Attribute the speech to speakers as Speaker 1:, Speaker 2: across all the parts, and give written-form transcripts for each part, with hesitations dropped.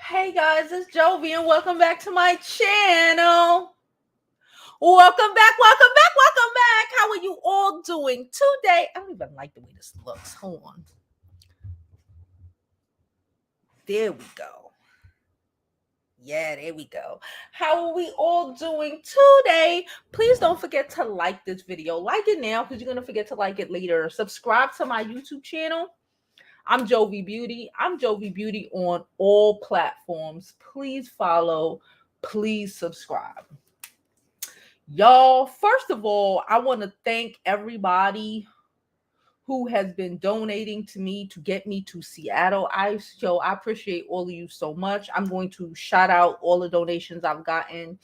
Speaker 1: Hey guys, it's Jovi and welcome back to my channel. Welcome back, welcome back, welcome back. How are you all doing today? I don't even like the way this looks. Hold on. There we go. Yeah, there we go. How are we all doing today? Please don't forget to like this video. Like it now because you're going to forget to like it later. Subscribe to my YouTube channel. I'm Jovi Beauty. I'm Jovi Beauty on all platforms. Please follow. Please subscribe. Y'all, first of all, I want to thank everybody who has been donating to me to get me to Seattle. I appreciate all of you so much. I'm going to shout out all the donations I've gotten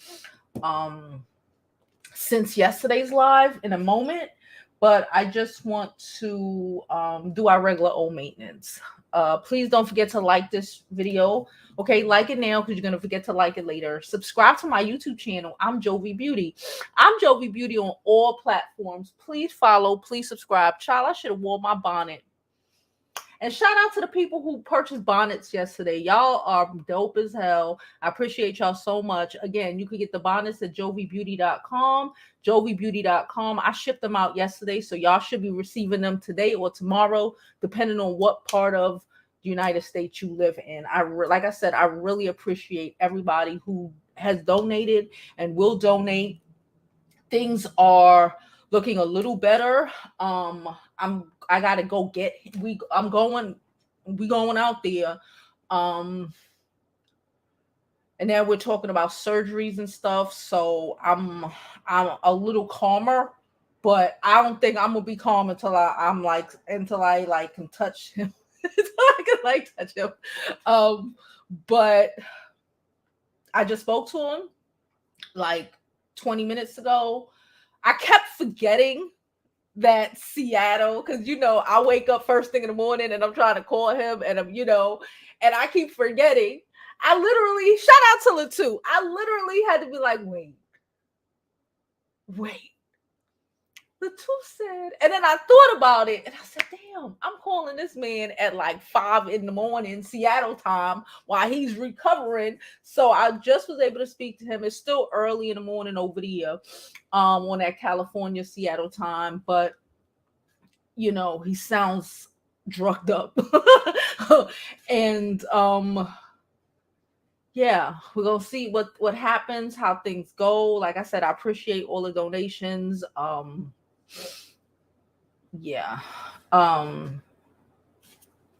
Speaker 1: since yesterday's live in a moment, but I just want to do our regular old maintenance. Please don't forget to like this video. Okay, like it now because you're going to forget to like it later. Subscribe to my YouTube channel. I'm Jovi Beauty. I'm Jovi Beauty on all platforms. Please follow. Please subscribe. Child, I should have worn my bonnet. And shout out to the people who purchased bonnets yesterday. Y'all are dope as hell. I appreciate y'all so much. Again, you can get the bonnets at jovibeauty.com. jovibeauty.com. I shipped them out yesterday, so y'all should be receiving them today or tomorrow, depending on what part of the United States you live in. Like I said, I really appreciate everybody who has donated and will donate. Things are looking a little better. I gotta go get we going out there. And now we're talking about surgeries and stuff. So I'm a little calmer, but I don't think I'm gonna be calm until I can touch him. Until I can touch him. But I just spoke to him like 20 minutes ago. I kept forgetting that Seattle, because I wake up first thing in the morning and I'm trying to call him and and I keep forgetting. I literally, shout out to Latu. I literally had to be like, wait. Latu said, and then I thought about it and I said, damn, I'm calling this man at like 5 a.m. Seattle time while he's recovering. So I just was able to speak to him. It's still early in the morning over there on that California, Seattle time, but he sounds drugged up. And yeah, we're gonna see what happens, how things go. Like I said, I appreciate all the donations. Yeah.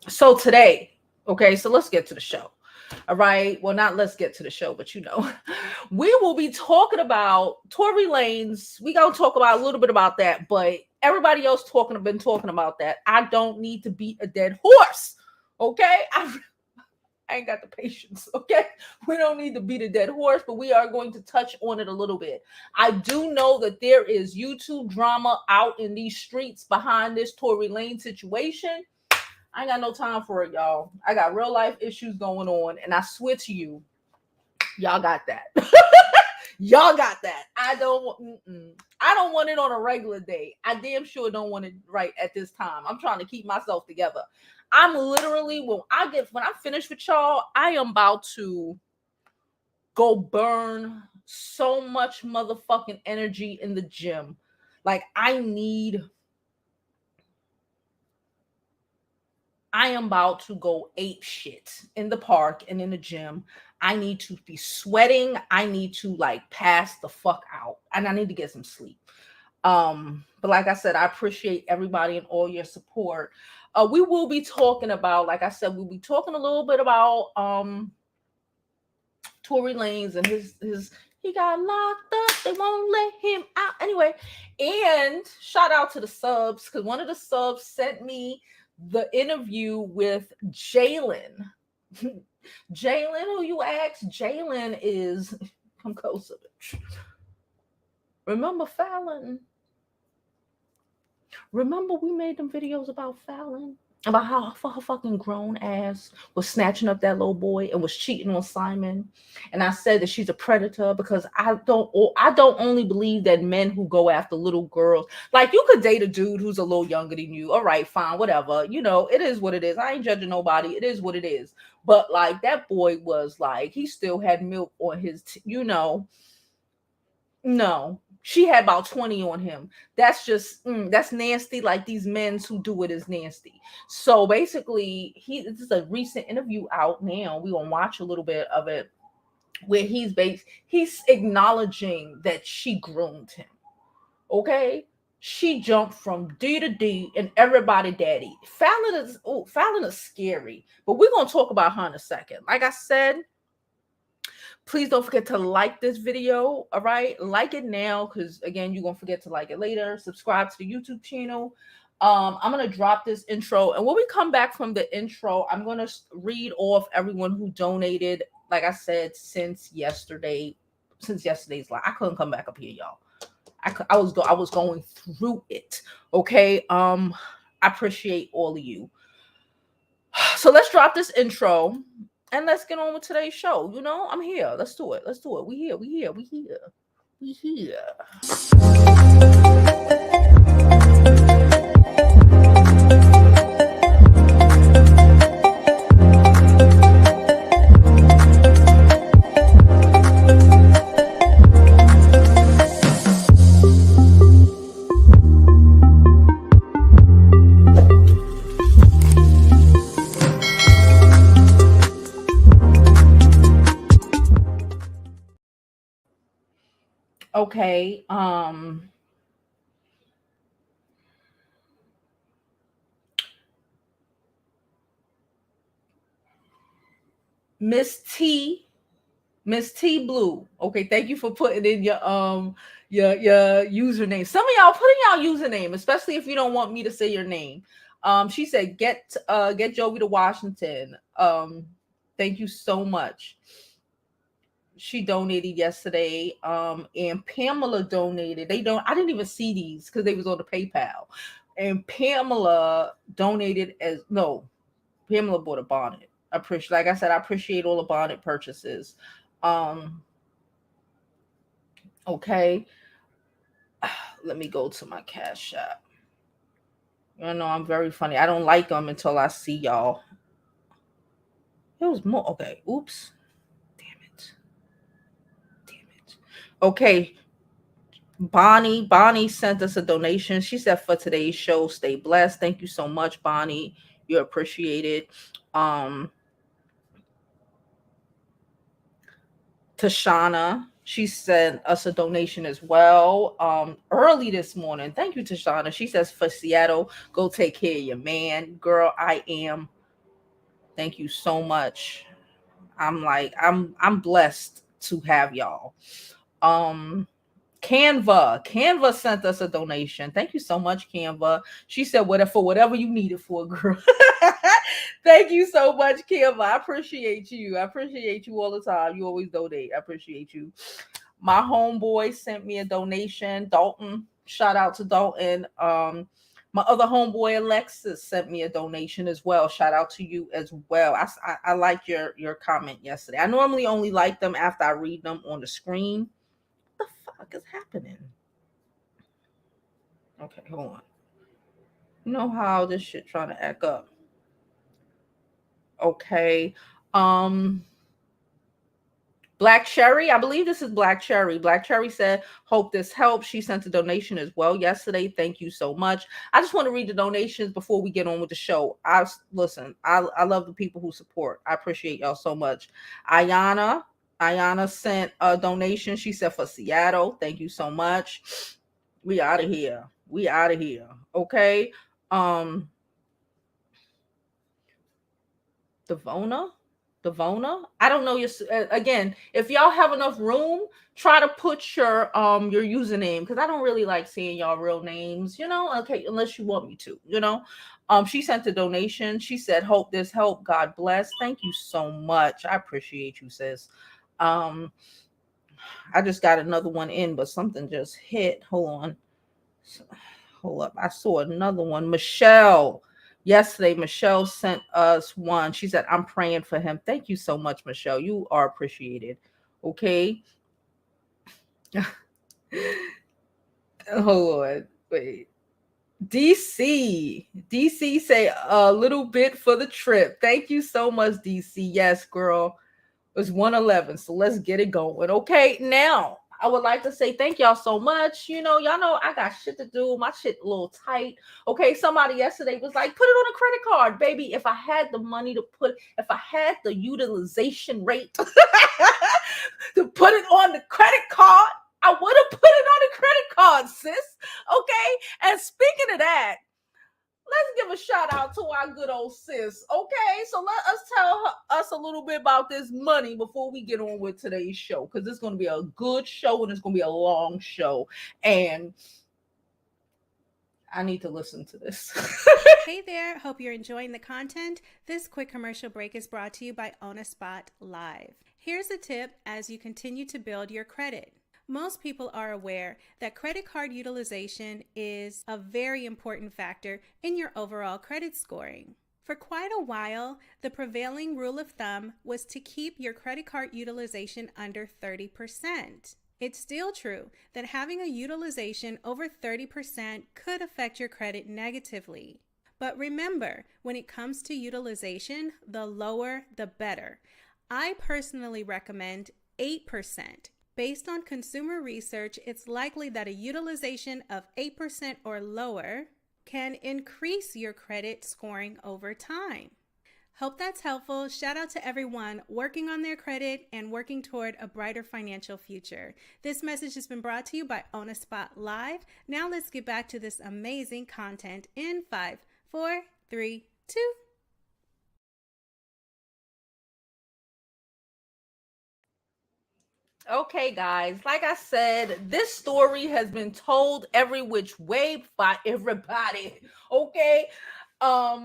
Speaker 1: So today, okay, so let's get to the show. All right. Well, not let's get to the show, but we will be talking about Tory Lanez. We gonna talk about a little bit about that, but everybody else been talking about that. I don't need to beat a dead horse. Okay. I ain't got the patience. Okay. We don't need to beat a dead horse, but we are going to touch on it a little bit. I do know that there is YouTube drama out in these streets behind this Tory Lanez situation. I ain't got no time for it, y'all. I got real life issues going on, and I swear to you, y'all got that. Y'all got that. I don't want it on a regular day. I damn sure don't want it right at this time. I'm trying to keep myself together. I'm literally, when I finish with y'all, I am about to go burn so much motherfucking energy in the gym. Like I am about to go ape shit in the park and in the gym. I need to be sweating. I need to pass the fuck out, and I need to get some sleep. But like I said, I appreciate everybody and all your support. We will be talking about, like I said, we'll be talking a little bit about Tory Lanez and his he got locked up. They won't let him out. Anyway, and shout out to the subs, because one of the subs sent me the interview with Jaylan. Jaylan, who you asked? Jaylan is, come closer, bitch. Remember Falynn? Remember we made them videos about Falynn? about how her fucking grown ass was snatching up that little boy and was cheating on Simon. And I said that she's a predator because I don't only believe that men who go after little girls, like you could date a dude who's a little younger than you. All right, fine, whatever. It is what it is. I ain't judging nobody. It is what it is. But like that boy was like, he still had milk on his, no, she had about 20 on him. That's just that's nasty. Like these men who do it is nasty. So basically, this is a recent interview out now. We gonna watch a little bit of it where he's acknowledging that she groomed him. Okay. She jumped from D to D and everybody daddy. Falynn is scary, but we're gonna talk about her in a second. Like I said, please don't forget to like this video. All right, like it now, because again, you're gonna forget to like it later. Subscribe to the YouTube channel. I'm gonna drop this intro, and when we come back from the intro, I'm gonna read off everyone who donated. Like I said, since yesterday's live, I couldn't come back up here, y'all. I was going through it. Okay. I appreciate all of you. So let's drop this intro. And let's get on with today's show. I'm here. Let's do it. We here. Okay. Miss T Blue. Okay, thank you for putting in your username. Some of y'all put in y'all username, especially if you don't want me to say your name. She said get Jovi to Washington. Thank you so much. She donated yesterday. And Pamela donated. I didn't even see these because they was on the PayPal. And Pamela donated Pamela bought a bonnet. Like I said, I appreciate all the bonnet purchases. Okay. Let me go to my Cash App. I'm very funny. I don't like them until I see y'all. It was more. Okay. Oops. Damn it. Okay. Bonnie sent us a donation. She said for today's show, stay blessed. Thank you so much, Bonnie. You're appreciated. Tashana, she sent us a donation as well early this morning. Thank you, Tashana. She says for Seattle, go take care of your man. Girl, I am. Thank you so much. I'm blessed to have y'all. Canva sent us a donation. Thank you so much, Canva. She said whatever you need it for, girl. Thank you so much, Canva. I appreciate you. I appreciate you all the time. You always donate. I appreciate you. My homeboy sent me a donation. Dalton, shout out to Dalton. My other homeboy Alexis sent me a donation as well. Shout out to you as well. I liked your comment yesterday. I normally only like them after I read them on the screen. What the fuck is happening? Okay, hold on. You know how this shit trying to act up. Okay. Black Cherry, I believe this is Black Cherry. Black Cherry said, hope this helps. She sent a donation as well yesterday. Thank you so much. I just want to read the donations before we get on with the show. I love the people who support. I appreciate y'all so much. Ayana sent a donation. She said for Seattle. Thank you so much. We out of here. Okay. Devona. I don't know your again. If y'all have enough room, try to put your username because I don't really like seeing y'all real names. Okay, unless you want me to. She sent a donation. She said, "Hope this helped. God bless." Thank you so much. I appreciate you, sis. I just got another one in, but something just hit. Hold up. I saw another one. Michelle Yesterday, Michelle sent us one. She said, I'm praying for him. Thank you so much, Michelle. You are appreciated. Okay. Hold on. Wait. DC say a little bit for the trip. Thank you so much, DC. Yes, girl. It's 111. So let's get it going. Okay. Now, I would like to say thank y'all so much. Y'all know I got shit to do. My shit a little tight. Okay. Somebody yesterday was like, put it on a credit card, baby. If I had the money to if I had the utilization rate to put it on the credit card, I would have put it on the credit card, sis. Okay. And speaking of that, let's give a shout out to our good old sis. Okay, so let us tell us a little bit about this money before we get on with today's show, because it's going to be a good show and it's going to be a long show, and I need to listen to this.
Speaker 2: Hey there, hope you're enjoying the content. This quick commercial break is brought to you by On a Spot Live. Here's a tip as you continue to build your credit. Most people are aware that credit card utilization is a very important factor in your overall credit scoring. For quite a while, the prevailing rule of thumb was to keep your credit card utilization under 30%. It's still true that having a utilization over 30% could affect your credit negatively. But remember, when it comes to utilization, the lower the better. I personally recommend 8%. Based on consumer research, it's likely that a utilization of 8% or lower can increase your credit scoring over time. Hope that's helpful. Shout out to everyone working on their credit and working toward a brighter financial future. This message has been brought to you by On a Spot Live. Now let's get back to this amazing content in 5, 4, 3, 2.
Speaker 1: Okay, guys, like I said, this story has been told every which way by everybody. Okay. I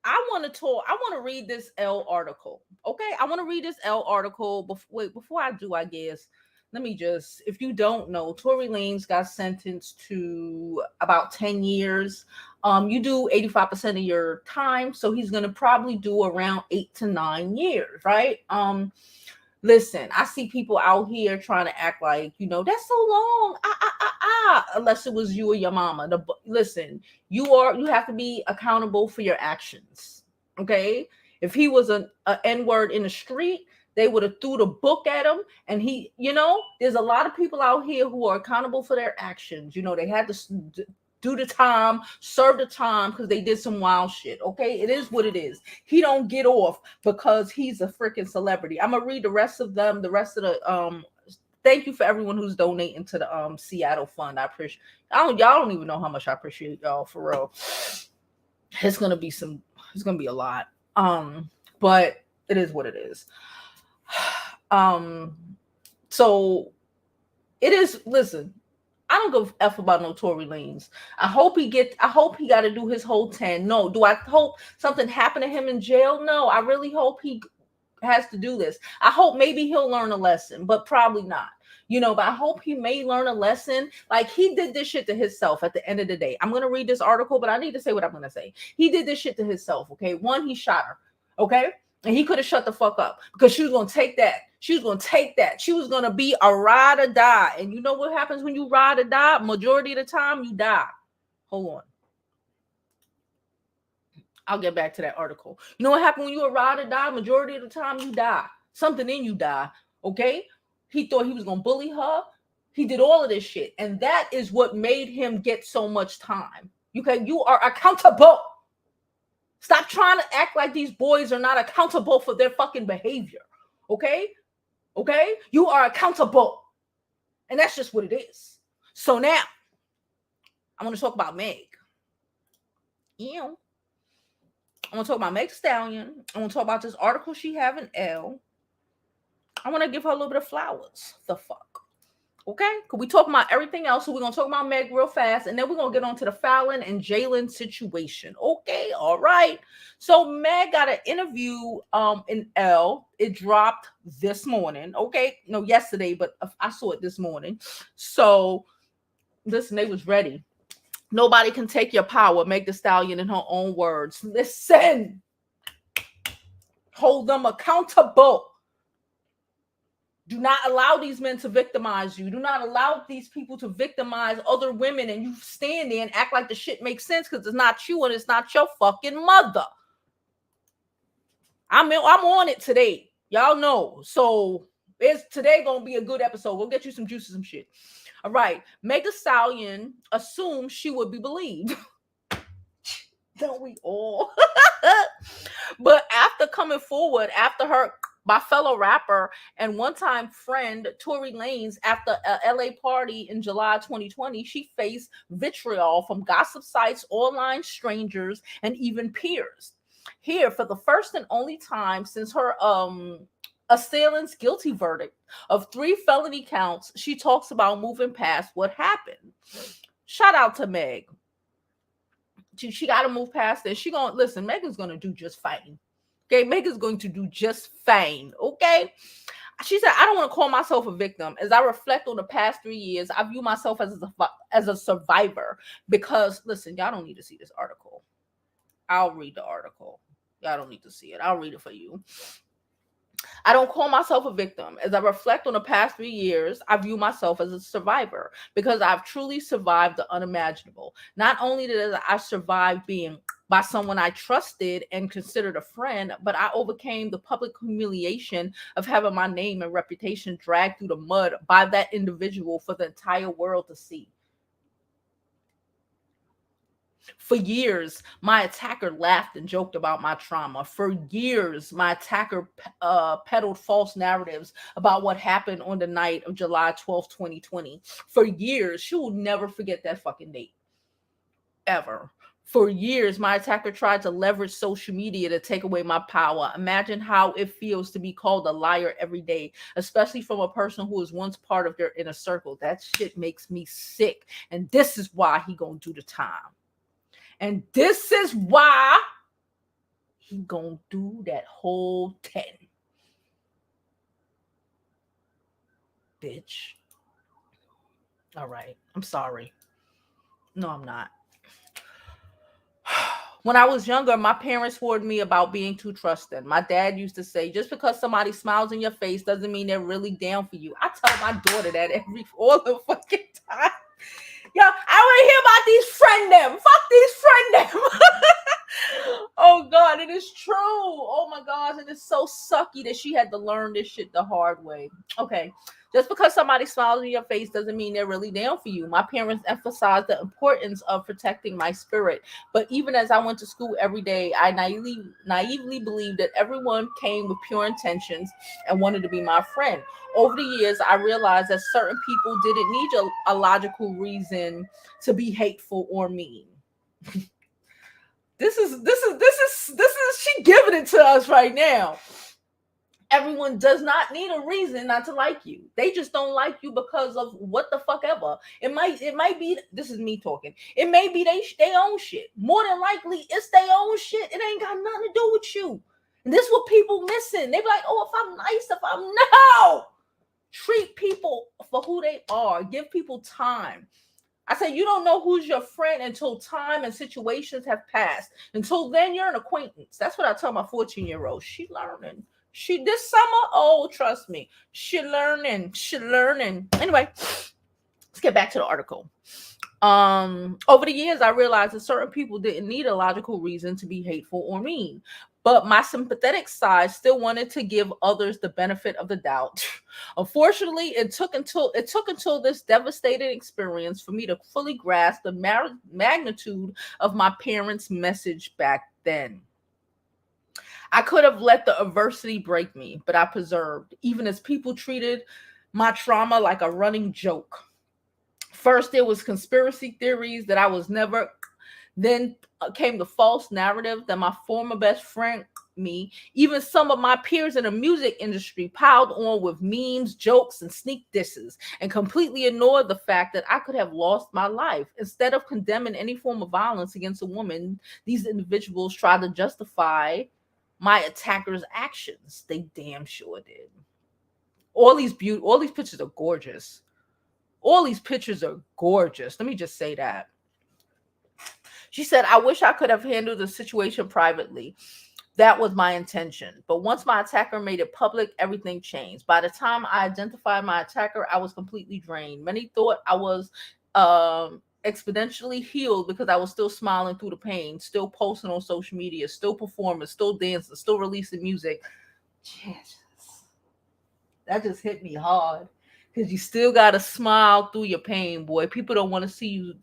Speaker 1: want to read this L article. Okay. I want to read this L article. Before I do, I guess, let me just, if you don't know, Tory Lanez got sentenced to about 10 years. You do 85% of your time. So he's going to probably do around 8 to 9 years, right? Listen, I see people out here trying to act like, that's so long. Unless it was you or your mama. Listen, you have to be accountable for your actions. Okay? If he was an N-word in the street, they would have threw the book at him. And there's a lot of people out here who are accountable for their actions. They had to do the time, serve the time because they did some wild shit. Okay, it is what it is. He don't get off because he's a freaking celebrity. I'm gonna read the rest of them. The rest of the Thank you for everyone who's donating to the Seattle Fund. I appreciate. Y'all don't even know how much I appreciate y'all, for real. It's gonna be a lot. But it is what it is. So it is. Listen, I don't give a F about no Tory Lanez. I hope he got to do his whole 10. No. Do I hope something happened to him in jail? No. I really hope he has to do this. I hope maybe he'll learn a lesson, but probably not. But I hope he may learn a lesson. Like, he did this shit to himself at the end of the day. I'm going to read this article, but I need to say what I'm going to say. He did this shit to himself, okay? One, he shot her, okay? And he could have shut the fuck up because she was going to take that. She was going to take that. She was going to be a ride or die. And you know what happens when you ride or die? Majority of the time, you die. Hold on. I'll get back to that article. You know what happened when you a ride or die? Majority of the time, you die. Something in you die. Okay? He thought he was going to bully her. He did all of this shit. And that is what made him get so much time. You are accountable. Stop trying to act like these boys are not accountable for their fucking behavior. Okay? Okay? You are accountable. And that's just what it is. So now, I want to talk about Meg. I want to talk about Meg Thee Stallion. I want to talk about this article she have in Elle. I want to give her a little bit of flowers. The fuck. Okay? Because we talk about everything else. So we're going to talk about Meg real fast. And then we're going to get on to the Falynn and Jaylan situation. Okay? All right. So Meg got an interview in Elle. It dropped this morning. Okay? No, yesterday, but I saw it this morning. So listen, they was ready. Nobody can take your power. Meg Thee Stallion in her own words. Listen. Hold them accountable. Do not allow these men to victimize you. Do not allow these people to victimize other women and you stand there and act like the shit makes sense because it's not you and it's not your fucking mother. I'm on it today. Y'all know. So it's today gonna be a good episode. We'll get you some juices, some shit. All right. Meg Thee Stallion assumed she would be believed. Don't we all? But after coming forward, after her, my fellow rapper and one-time friend Tory Lanez, after a LA party in July 2020, she faced vitriol from gossip sites, online strangers, and even peers. Here, for the first and only time since her assailant's guilty verdict of 3 felony counts, she talks about moving past what happened. Shout out to Meg. She got to move past it. She gonna listen. Megan's gonna do just fine. Okay, Megan's going to do just fine. Okay. She said, "I don't want to call myself a victim. As I reflect on the past 3 years, I view myself as a survivor because listen, y'all don't need to see this article. I'll read the article. Y'all don't need to see it. I'll read it for you. I don't call myself a victim. As I reflect on the past 3 years, I view myself as a survivor because I've truly survived the unimaginable. Not only did I survive being by someone I trusted and considered a friend, but I overcame the public humiliation of having my name and reputation dragged through the mud by that individual for the entire world to see. For years, my attacker laughed and joked about my trauma. For years, my attacker peddled false narratives about what happened on the night of July 12th, 2020. For years, she will never forget that fucking date. Ever. For years, my attacker tried to leverage social media to take away my power. Imagine how it feels to be called a liar every day, especially from a person who was once part of their inner circle. That shit makes me sick. And this is why he gonna do the time. And this is why he gonna do that whole 10. Bitch. All right. I'm sorry. No, I'm not. When I was younger, my parents warned me about being too trusting. My dad used to say, just because somebody smiles in your face doesn't mean they're really down for you. I tell my daughter that all the fucking time. Yo, I want to hear about these friend them. Fuck these friend them. Oh God, it is true. Oh my gosh, it is so sucky that she had to learn this shit the hard way. Okay, just because somebody smiles in your face doesn't mean they're really down for you. My parents emphasized the importance of protecting my spirit. But even as I went to school every day, I naively believed that everyone came with pure intentions and wanted to be my friend. Over the years, I realized that certain people didn't need a logical reason to be hateful or mean. This is she giving it to us right now. Everyone does not need a reason not to like you. They just don't like you because of what the fuck ever. It might be, this is me talking. It may be they own shit. More than likely, it's their own shit. It ain't got nothing to do with you. And this is what people missing. They be like, oh, if I'm nice, no. Treat people for who they are. Give people time. I say you don't know who's your friend until time and situations have passed. Until then, you're an acquaintance. That's what I tell my 14-year-old. She learning. This summer, oh, trust me, she learning. Anyway, let's get back to the article. Over the years, I realized that certain people didn't need a logical reason to be hateful or mean. But my sympathetic side still wanted to give others the benefit of the doubt. Unfortunately, it took until this devastating experience for me to fully grasp the magnitude of my parents' message back then. I could have let the adversity break me, but I persevered, even as people treated my trauma like a running joke. First, there was conspiracy theories that I was never. Then came the false narrative that my former best friend, me, even some of my peers in the music industry piled on with memes, jokes, and sneak disses, and completely ignored the fact that I could have lost my life. Instead of condemning any form of violence against a woman, these individuals tried to justify my attacker's actions. They damn sure did. All these pictures are gorgeous. All these pictures are gorgeous. Let me just say that. She said, I wish I could have handled the situation privately. That was my intention. But once my attacker made it public, everything changed. By the time I identified my attacker, I was completely drained. Many thought I was exponentially healed because I was still smiling through the pain, still posting on social media, still performing, still dancing, still releasing music. Jesus. That just hit me hard. Because you still got to smile through your pain, boy. People don't want to see you.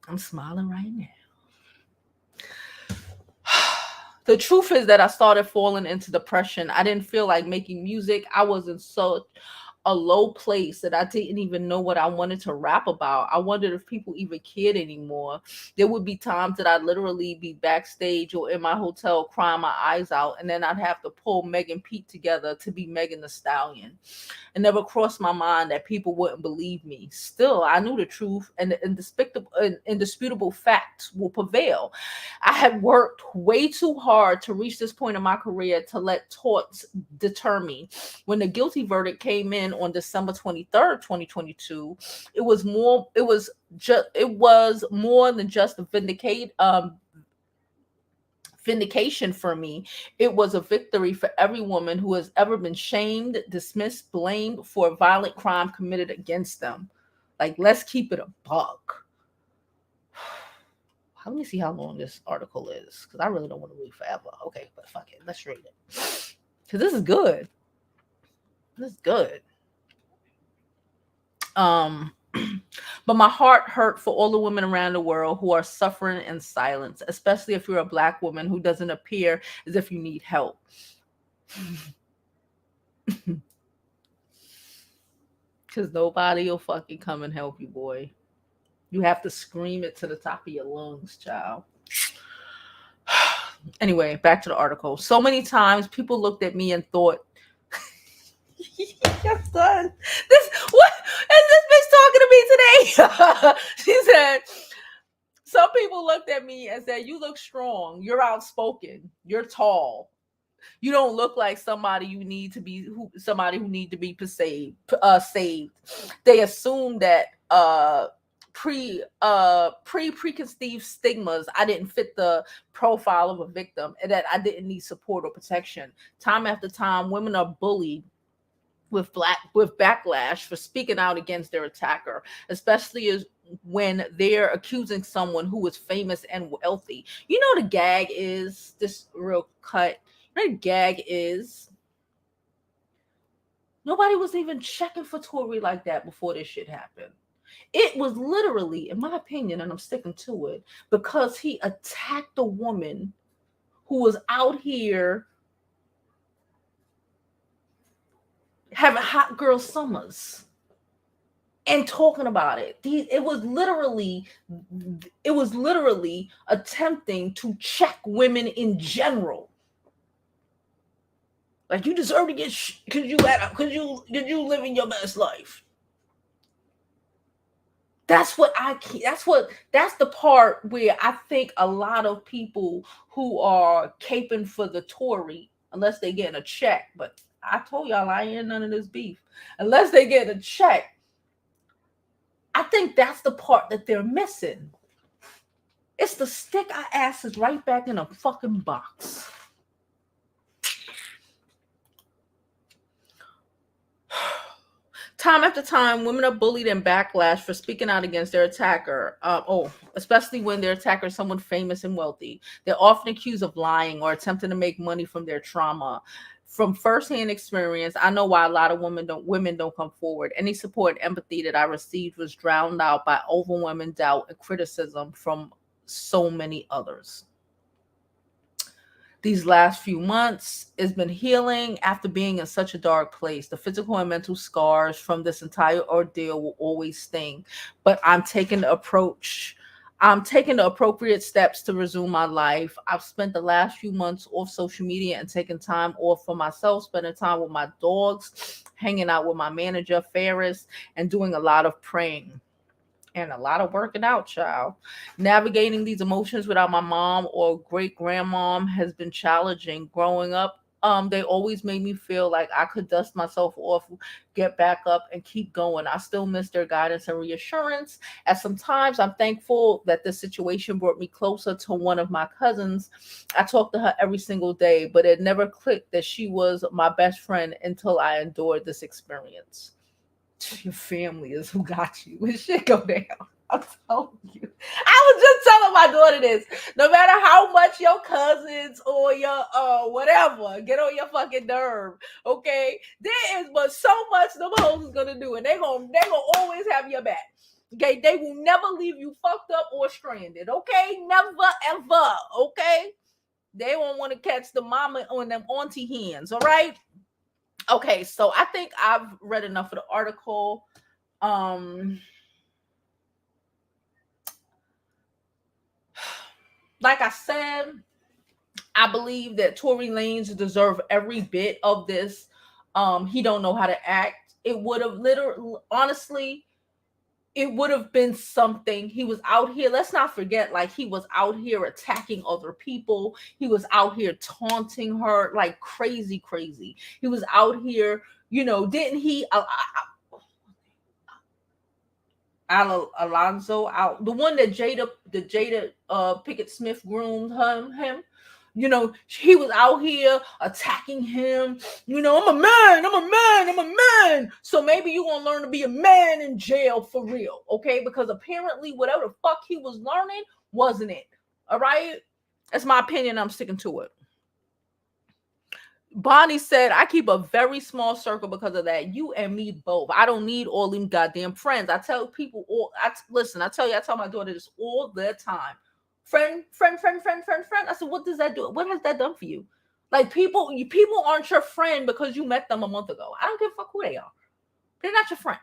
Speaker 1: I'm smiling right now. The truth is that I started falling into depression. I didn't feel like making music. I was in such a low place that I didn't even know what I wanted to rap about. I wondered if people even cared anymore. There would be times that I'd literally be backstage or in my hotel crying my eyes out, and then I'd have to pull Meg and Pete together to be Megan Thee Stallion. It never crossed my mind that people wouldn't believe me. Still, I knew the truth, and the indisputable facts will prevail. I had worked way too hard to reach this point in my career to let torts deter me. When the guilty verdict came in on December 23rd, 2022, it was more than just a vindication for me. It was a victory for every woman who has ever been shamed, dismissed, blamed for a violent crime committed against them. Like, let's keep it a buck. Let me see how long this article is, because I really don't want to read forever. Okay, but fuck it. Let's read it. Because this is good. This is good. But my heart hurt for all the women around the world who are suffering in silence, especially if you're a Black woman who doesn't appear as if you need help. Because nobody will fucking come and help you, boy. You have to scream it to the top of your lungs, child. Anyway, back to the article. So many times people looked at me and thought, I'm done. What is this bitch talking to me today? She said, some people looked at me and said, you look strong, you're outspoken, you're tall. You don't look like somebody who need to be saved. They assume that preconceived stigmas, I didn't fit the profile of a victim, and that I didn't need support or protection. Time after time, women are bullied with backlash for speaking out against their attacker, especially as when they're accusing someone who is famous and wealthy. You know, the gag is this real cut. The gag is nobody was even checking for Tory like that before this shit happened. It was literally, in my opinion, and I'm sticking to it, because he attacked a woman who was out here having hot girl summers and talking about it. It was literally attempting to check women in general. Like, you deserve to get because you living your best life. That's the part where I think a lot of people who are caping for the Tory, unless they getting a check, but I told y'all I ain't none of this beef. Unless they get a check, I think that's the part that they're missing. It's the stick our asses right back in a fucking box. Time after time, women are bullied and backlash for speaking out against their attacker. Especially when their attacker is someone famous and wealthy. They're often accused of lying or attempting to make money from their trauma. From firsthand experience, I know why a lot of women don't come forward. Any support and empathy that I received was drowned out by overwhelming doubt and criticism from so many others. These last few months, it's been healing after being in such a dark place. The physical and mental scars from this entire ordeal will always sting, but I'm taking the appropriate steps to resume my life. I've spent the last few months off social media and taking time off for myself, spending time with my dogs, hanging out with my manager, Ferris, and doing a lot of praying. And a lot of working out, child. Navigating these emotions without my mom or great grandmom has been challenging. Growing up They always made me feel like I could dust myself off, get back up, and keep going. I still miss their guidance and reassurance. At sometimes, I'm thankful that this situation brought me closer to one of my cousins. I talk to her every single day, but it never clicked that she was my best friend until I endured this experience. Your family is who got you. When shit go down, I'm telling you. I was just telling my daughter this. No matter how much your cousins or your whatever get on your fucking nerve, okay, there is but so much the hoes is gonna do, and they gonna always have your back. Okay, they will never leave you fucked up or stranded. Okay, never ever. Okay, they won't want to catch the mama on them auntie hands. All right. Okay, so I think I've read enough of the article. Like I said, I believe that Tory Lanez deserve every bit of this. He don't know how to act. It would have literally, honestly, it would have been something. He was out here. Let's not forget, like, he was out here attacking other people. He was out here taunting her like crazy, crazy. He was out here, didn't he? Alonzo out, the one that Jada Pickett Smith groomed him. He was out here attacking him. I'm a man, I'm a man, I'm a man. So maybe you gonna learn to be a man in jail for real, okay? Because apparently whatever the fuck he was learning wasn't it. All right? That's my opinion. I'm sticking to it. Bonnie said, I keep a very small circle because of that. You and me both. I don't need all them goddamn friends. I tell people I tell my daughter this all the time. Friend. I said, what does that do? What has that done for you? Like, people aren't your friend because you met them a month ago. I don't give a fuck who they are. They're not your friend.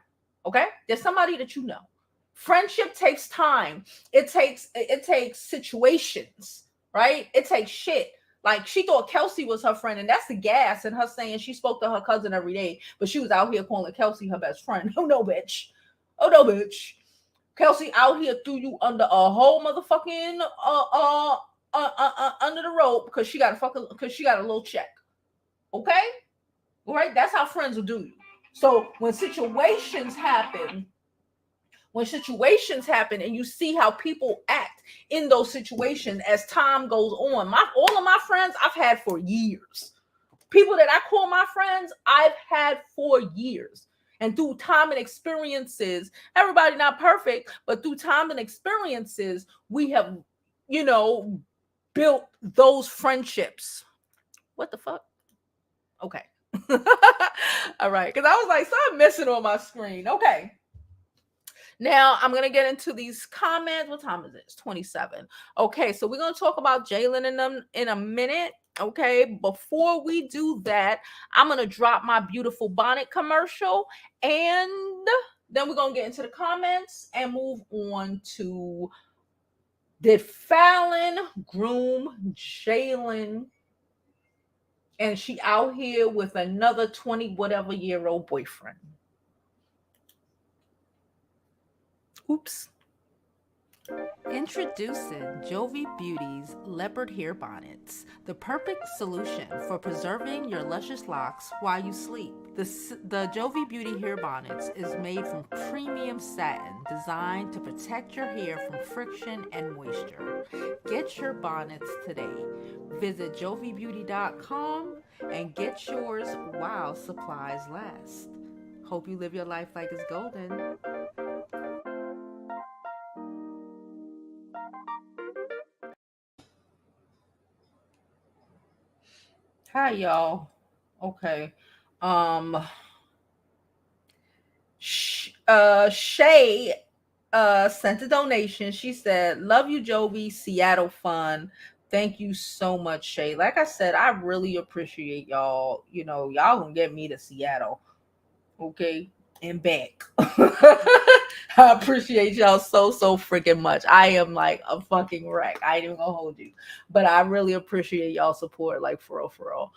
Speaker 1: Okay? They're somebody that you know. Friendship takes time. It takes situations, right? It takes shit. Like, she thought Kelsey was her friend, and that's the gas in her saying she spoke to her cousin every day, but she was out here calling Kelsey her best friend. Oh no, bitch. Oh no, bitch. Kelsey out here threw you under a whole motherfucking under the rope because she got a little check. Okay? All right? That's how friends will do you. So when situations happen and you see how people act in those situations as time goes on, all of my friends I've had for years. People that I call my friends, I've had for years. And through time and experiences, everybody not perfect, but through time and experiences, we have, built those friendships. What the fuck? Okay. All right. Because I was like, something missing on my screen. Okay. Now I'm going to get into these comments. What time is it? It's 27. Okay, so we're going to talk about Jaylan and them in a minute. Okay, before we do that, I'm going to drop my beautiful bonnet commercial, and then we're going to get into the comments and move on to, did Falynn groom Jaylan, and she out here with another 20 whatever year old boyfriend? Oops. Introducing Jovi Beauty's leopard hair bonnets, the perfect solution for preserving your luscious locks while you sleep. The Jovi Beauty hair bonnets is made from premium satin designed to protect your hair from friction and moisture. Get your bonnets today. Visit jovibeauty.com and get yours while supplies last. Hope you live your life like it's golden. Hi, y'all. Okay. Shay sent a donation. She said, love you, Jovi. Seattle fun. Thank you so much, Shay. Like I said, I really appreciate y'all. Y'all gonna get me to Seattle. Okay. And back. I appreciate y'all so freaking much. I am like a fucking wreck. I ain't even gonna hold you. But I really appreciate y'all support, like, for real.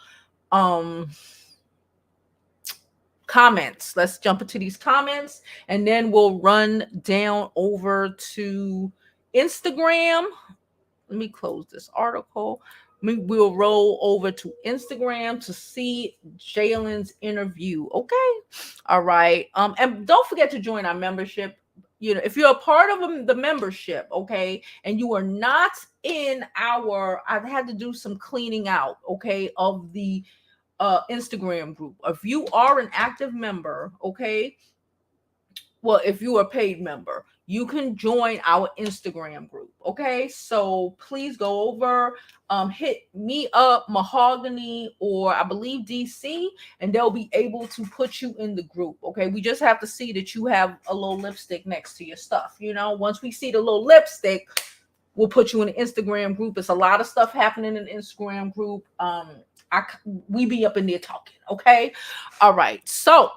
Speaker 1: Comments. Let's jump into these comments, and then we'll run down over to Instagram. Let me close this article We'll roll over to Instagram to see Jaylan's interview. Okay. All right. And don't forget to join our membership. You know, if you're a part of the membership, okay, and you are not in our, I've had to do some cleaning out, okay, of the Instagram group. If you are an active member, okay, well, if you are a paid member, you can join our Instagram group. Okay, so please go over, hit me up, Mahogany, or I believe DC, and they'll be able to put you in the group. Okay, we just have to see that you have a little lipstick next to your stuff. You know, once we see the little lipstick, we'll put you in the Instagram group. It's a lot of stuff happening in the Instagram group. We be up in there talking. Okay, all right, so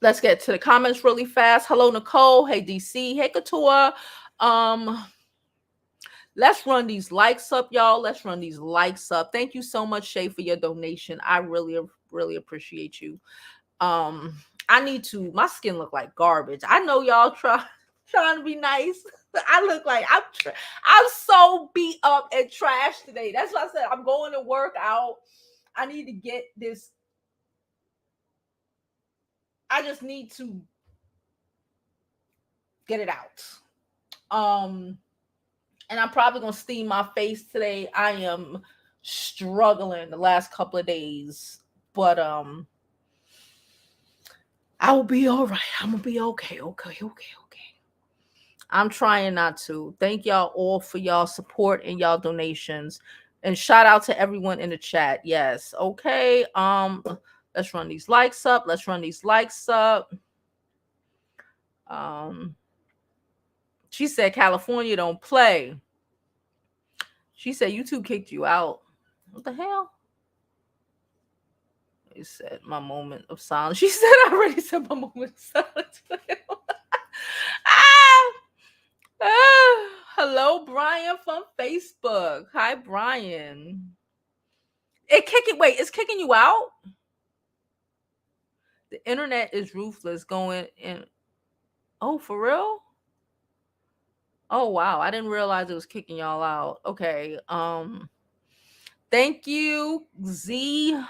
Speaker 1: let's get to the comments really fast. Hello, Nicole. Hey, DC. Hey, Couture. Let's run these likes up, y'all. Let's run these likes up. Thank you so much, Shay, for your donation. I really, really appreciate you. I need to, my skin look like garbage. I know y'all trying to be nice. I look like I'm so beat up and trashed today. That's why I said I'm going to work out. I need to get this. I just need to get it out. And I'm probably gonna steam my face today. I am struggling the last couple of days, but I will be all right. I'm gonna be okay. I'm trying not to. Thank y'all all for y'all support and y'all donations. And shout out to everyone in the chat. Yes. Okay. Let's run these likes up. She said California don't play. She said YouTube kicked you out. What the hell? He said my moment of silence. She said I already said my moment of silence. Hello, Brian from Facebook. Hi, Brian. It's kicking you out? The internet is ruthless going in. Oh, for real? Oh, wow. I didn't realize it was kicking y'all out. Okay. Thank you, Z.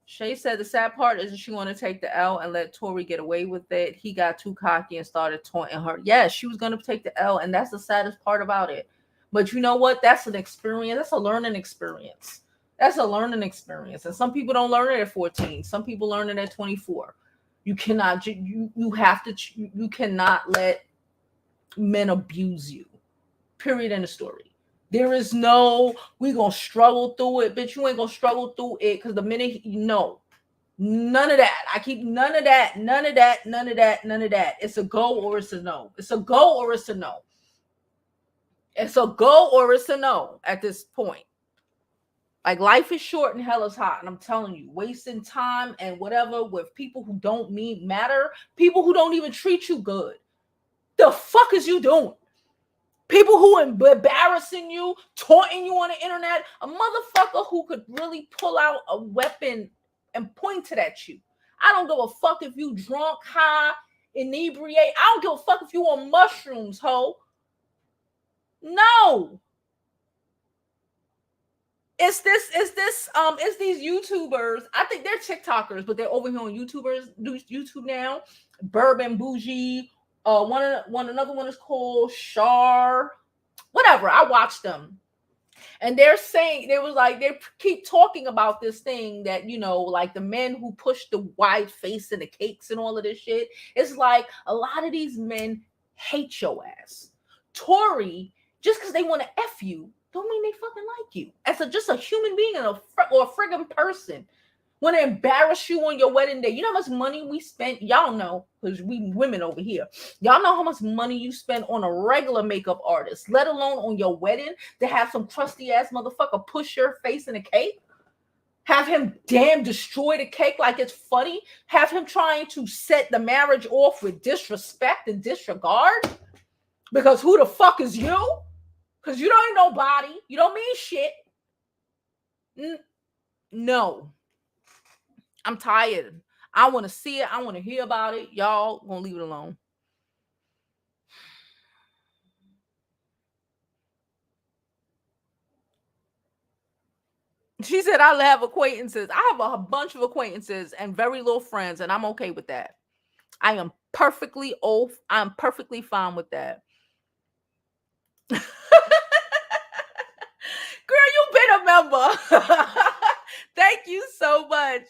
Speaker 1: Shay said the sad part is she want to take the L and let Tory get away with it. He got too cocky and started taunting her. Yes, she was going to take the L, and that's the saddest part about it. But you know what? That's an experience. That's a learning experience. And some people don't learn it at 14. Some people learn it at 24. You cannot let men abuse you. Period. End of story. There is no, we gonna struggle through it, bitch. You ain't gonna struggle through it because the minute you know, none of that. I keep none of that. It's a go or it's a no. It's a go or it's a no. At this point. Like, life is short and hell is hot. And I'm telling you, wasting time and whatever with people who don't matter, people who don't even treat you good. The fuck is you doing? People who are embarrassing you, taunting you on the internet, a motherfucker who could really pull out a weapon and point it at you. I don't give a fuck if you drunk, high, inebriate. I don't give a fuck if you on mushrooms, ho. No. It's these YouTubers. I think they're TikTokers, but they're over here on YouTube now. Bourbon Bougie. Another one is called Shar. Whatever. I watched them. And they're saying, they keep talking about this thing that, like the men who push the wide face and the cakes and all of this shit. It's like a lot of these men hate your ass. Tory, just because they want to F you, don't mean they fucking like you. As just a human being or a friggin' person. Want to embarrass you on your wedding day. You know how much money we spent? Y'all know, because we women over here. Y'all know how much money you spend on a regular makeup artist, let alone on your wedding, to have some crusty ass motherfucker push your face in a cake? Have him damn destroy the cake like it's funny? Have him trying to set the marriage off with disrespect and disregard? Because who the fuck is you? Because you don't ain't nobody. You don't mean shit. No. I'm tired. I want to see it. I want to hear about it. Y'all gonna leave it alone. She said, I have acquaintances. I have a bunch of acquaintances and very little friends, and I'm okay with that. I am perfectly off. I'm perfectly fine with that. Girl, you've been a member. Thank you so much.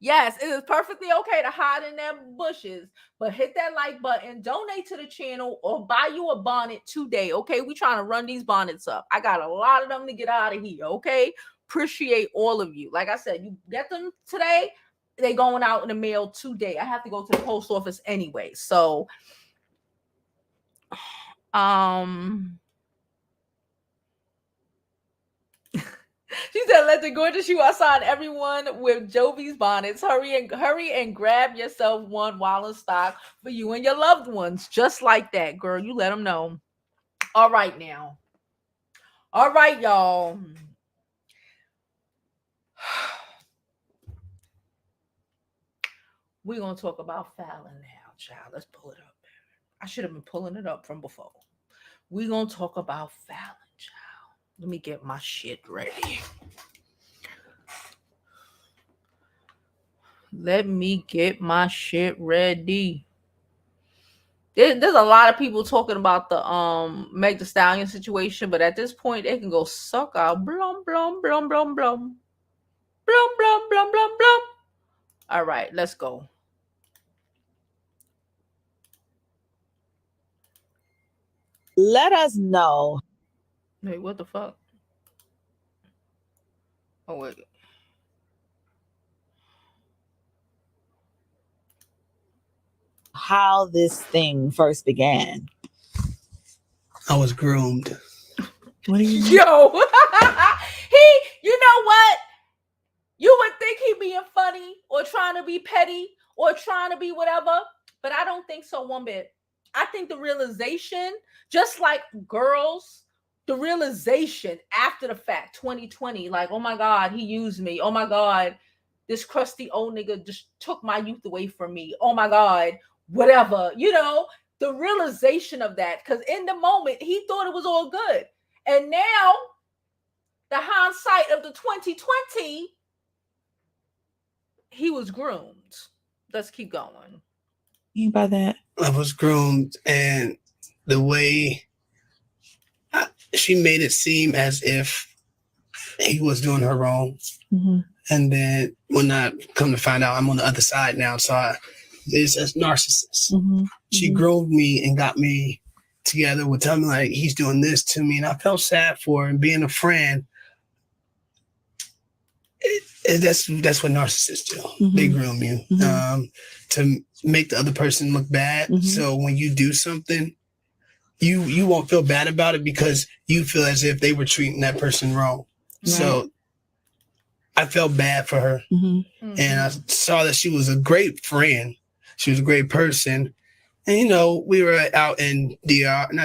Speaker 1: Yes, it is perfectly okay to hide in their bushes, but hit that like button, donate to the channel, or buy you a bonnet today. Okay, we trying to run these bonnets up. I got a lot of them to get out of here. Okay, appreciate all of you. Like I said, you get them today, they going out in the mail today. I have to go to the post office anyway. So, she said, let the gorgeous you outside everyone with Jovi's bonnets. Hurry and grab yourself one while in stock for you and your loved ones. Just like that, girl. You let them know. All right, now. All right, y'all. We're going to talk about Falynn now, child. Let's pull it up. I should have been pulling it up from before. We're going to talk about Falynn, child. Let me get my shit ready. Let me get my shit ready. There's a lot of people talking about the Meg Thee Stallion situation, but at this point, they can go suck out. Blum, blum, blum, blum, blum. Blum, blum, blum, blum, blum. All right, let's go.
Speaker 3: Let us know.
Speaker 1: Wait, what the fuck? Oh, wait.
Speaker 3: How this thing first began.
Speaker 4: I was groomed.
Speaker 3: What do you mean?
Speaker 1: Yo, you know what? You would think he being funny or trying to be petty or trying to be whatever, but I don't think so one bit. I think the realization, just like girls, the realization after the fact, 2020, like, oh my God, he used me. Oh my God, this crusty old nigga just took my youth away from me. Oh my God, whatever, you know, the realization of that. Because in the moment, he thought it was all good. And now, the hindsight of the 2020, he was groomed. Let's keep going.
Speaker 3: Mean by that?
Speaker 4: I was groomed, and the way she made it seem as if he was doing her wrong.
Speaker 3: Mm-hmm.
Speaker 4: And then when I come to find out, I'm on the other side now. So there's a narcissist.
Speaker 3: Mm-hmm.
Speaker 4: She groomed me and got me together with telling me like he's doing this to me, and I felt sad for her. And being a friend, that's what narcissists do. Mm-hmm. They groom you to make the other person look bad. Mm-hmm. So when you do something, you won't feel bad about it because you feel as if they were treating that person wrong. Right. So I felt bad for her. Mm-hmm. And I saw that she was a great friend. She was a great person. And, you know, we were out in Cancun.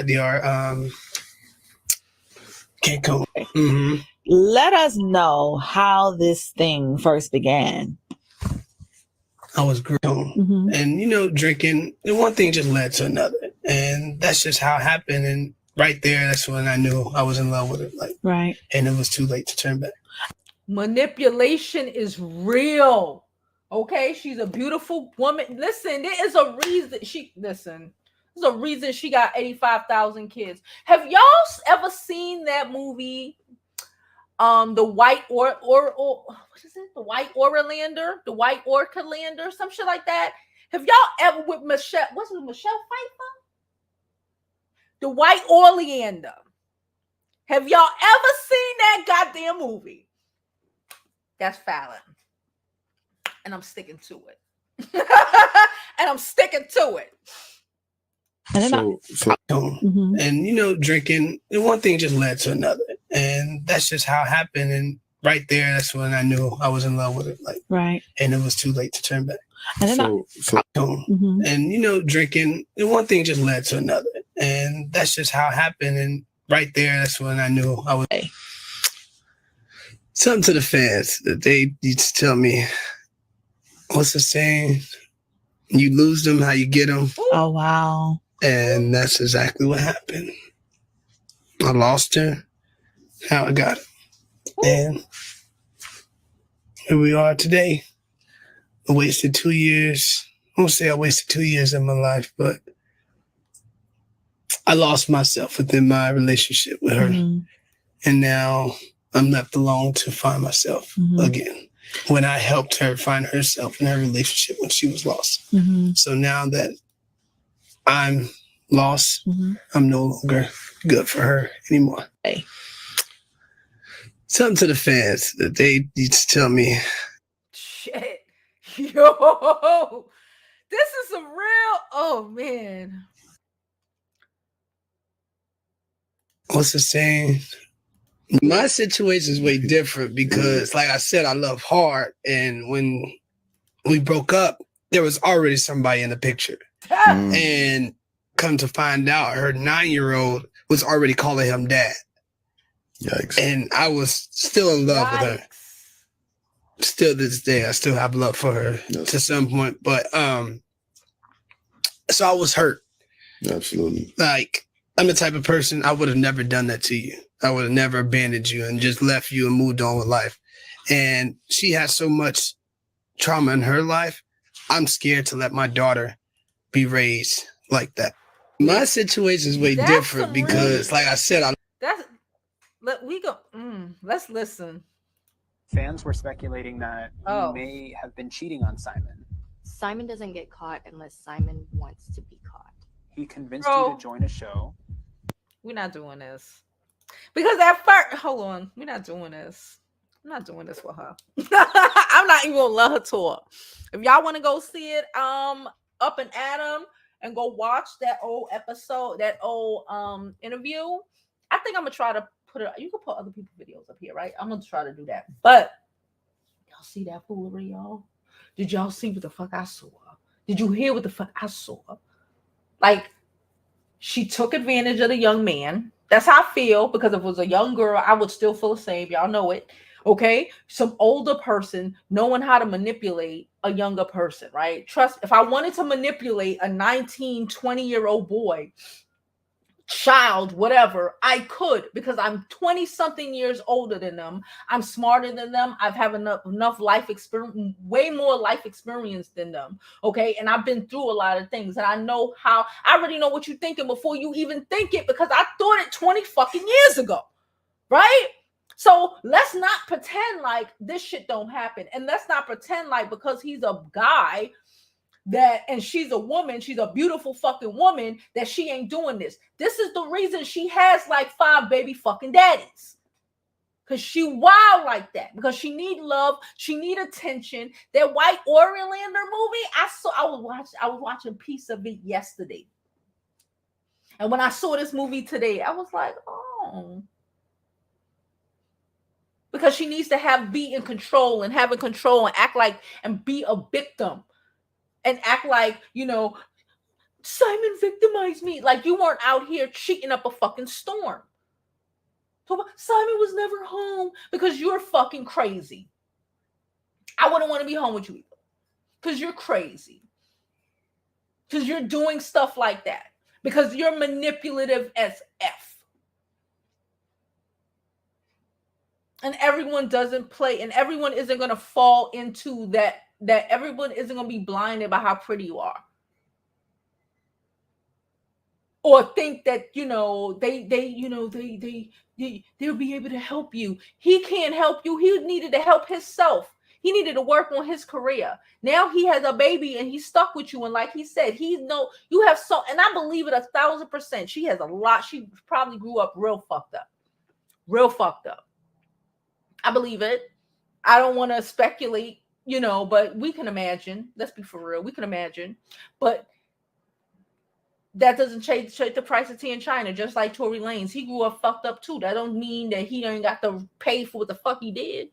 Speaker 4: Mm-hmm.
Speaker 3: Let us know how this thing first began.
Speaker 4: I was groomed. Mm-hmm. And, you know, drinking, and one thing just led to another. And that's just how it happened. And right there, that's when I knew I was in love with her. Like, right. And it was too late to turn back.
Speaker 1: Manipulation is real. Okay, she's a beautiful woman. Listen, there is a reason there's a reason she got 85,000 kids. Have y'all ever seen that movie? The White what is it? The White Orlander, the White Orchidlander, some shit like that. Have y'all ever with Michelle? What's it, Michelle Pfeiffer? The White Orlander. Have y'all ever seen that goddamn movie? That's Falynn. And I'm sticking to it. And I'm sticking to it.
Speaker 4: And, you know, drinking, and one thing just led to another. And that's just how it happened. And right there, that's when I knew I was in love with it. Like, right. And it was too late to turn back. And, you know, drinking, and one thing just led to another. And that's just how it happened. And right there, that's when I knew I was. Something to the fans that they used to tell me, what's the saying? You lose them, how you get them.
Speaker 3: Oh, wow.
Speaker 4: And that's exactly what happened. I lost her. how I got it. And here we are today. I wasted 2 years. I won't say I wasted 2 years of my life, but I lost myself within my relationship with her. And now I'm left alone to find myself again. When I helped her find herself in her relationship when she was lost. So now that I'm lost, I'm no longer good for her anymore. Hey. Something to the fans that they need to tell me.
Speaker 1: Shit. Yo. This is some real, oh man.
Speaker 4: What's the saying? My situation is way different because, like I said, I love hard. And when we broke up, there was already somebody in the picture. And come to find out, her 9-year-old was already calling him dad.
Speaker 5: Yikes.
Speaker 4: And I was still in love with her. Still to this day, I still have love for her to some point. But so I was hurt.
Speaker 5: Absolutely.
Speaker 4: Like, I'm the type of person, I would have never done that to you. I would have never abandoned you and just left you and moved on with life. And she has so much trauma in her life. I'm scared to let my daughter be raised like that. My situation is way different because, like I said,
Speaker 1: let's listen.
Speaker 6: Fans were speculating that he may have been cheating on Simon.
Speaker 7: Simon doesn't get caught unless Simon wants to be caught.
Speaker 6: He convinced you to join a show.
Speaker 1: We're not doing this. Because at first, hold on, we're not doing this. I'm not doing this with her. I'm not even gonna let her talk. If y'all want to go see it, Up and Adam, and go watch that old episode, that old interview. I think I'm gonna try to put it. You can put other people's videos up here, right? I'm gonna try to do that. But y'all see that foolery, y'all? Did y'all see what the fuck I saw? Did you hear what the fuck I saw? Like, she took advantage of the young man. That's how I feel, because if it was a young girl, I would still feel the same. Y'all know it. Okay? Some older person knowing how to manipulate a younger person, right? Trust, if I wanted to manipulate a 19, 20-year-old boy, child, whatever, I could, because I'm 20 something years older than them. I'm smarter than them. I've had enough life experience, way more life experience than them. Okay. And I've been through a lot of things, and I know how, I already know what you're thinking before you even think it, because I thought it 20 fucking years ago. Right? So let's not pretend like this shit don't happen. And let's not pretend like because he's a guy and she's a woman, she's a beautiful fucking woman, that she ain't doing this. This is the reason she has like 5 baby fucking daddies. Because she wild like that. Because she need love. She need attention. That White Orlander movie, I was watching a piece of it yesterday. And when I saw this movie today, I was like, oh. Because she needs to be in control and have in control and act like and be a victim. And act like, Simon victimized me. Like you weren't out here cheating up a fucking storm. Simon was never home because you're fucking crazy. I wouldn't want to be home with you either. Because you're crazy. Because you're doing stuff like that. Because you're manipulative as F. And everyone doesn't play, and everyone isn't going to fall into that everyone isn't going to be blinded by how pretty you are. Or think that, they'll be able to help you. He can't help you. He needed to help himself. He needed to work on his career. Now he has a baby and he's stuck with you. And like he said, you have so, and I believe it 1,000%. She has a lot. She probably grew up real fucked up. Real fucked up. I believe it. I don't want to speculate, but we can imagine. Let's be for real. We can imagine. But that doesn't change the price of tea in China, just like Tory Lanez. He grew up fucked up too. That don't mean that he ain't got to pay for what the fuck he did.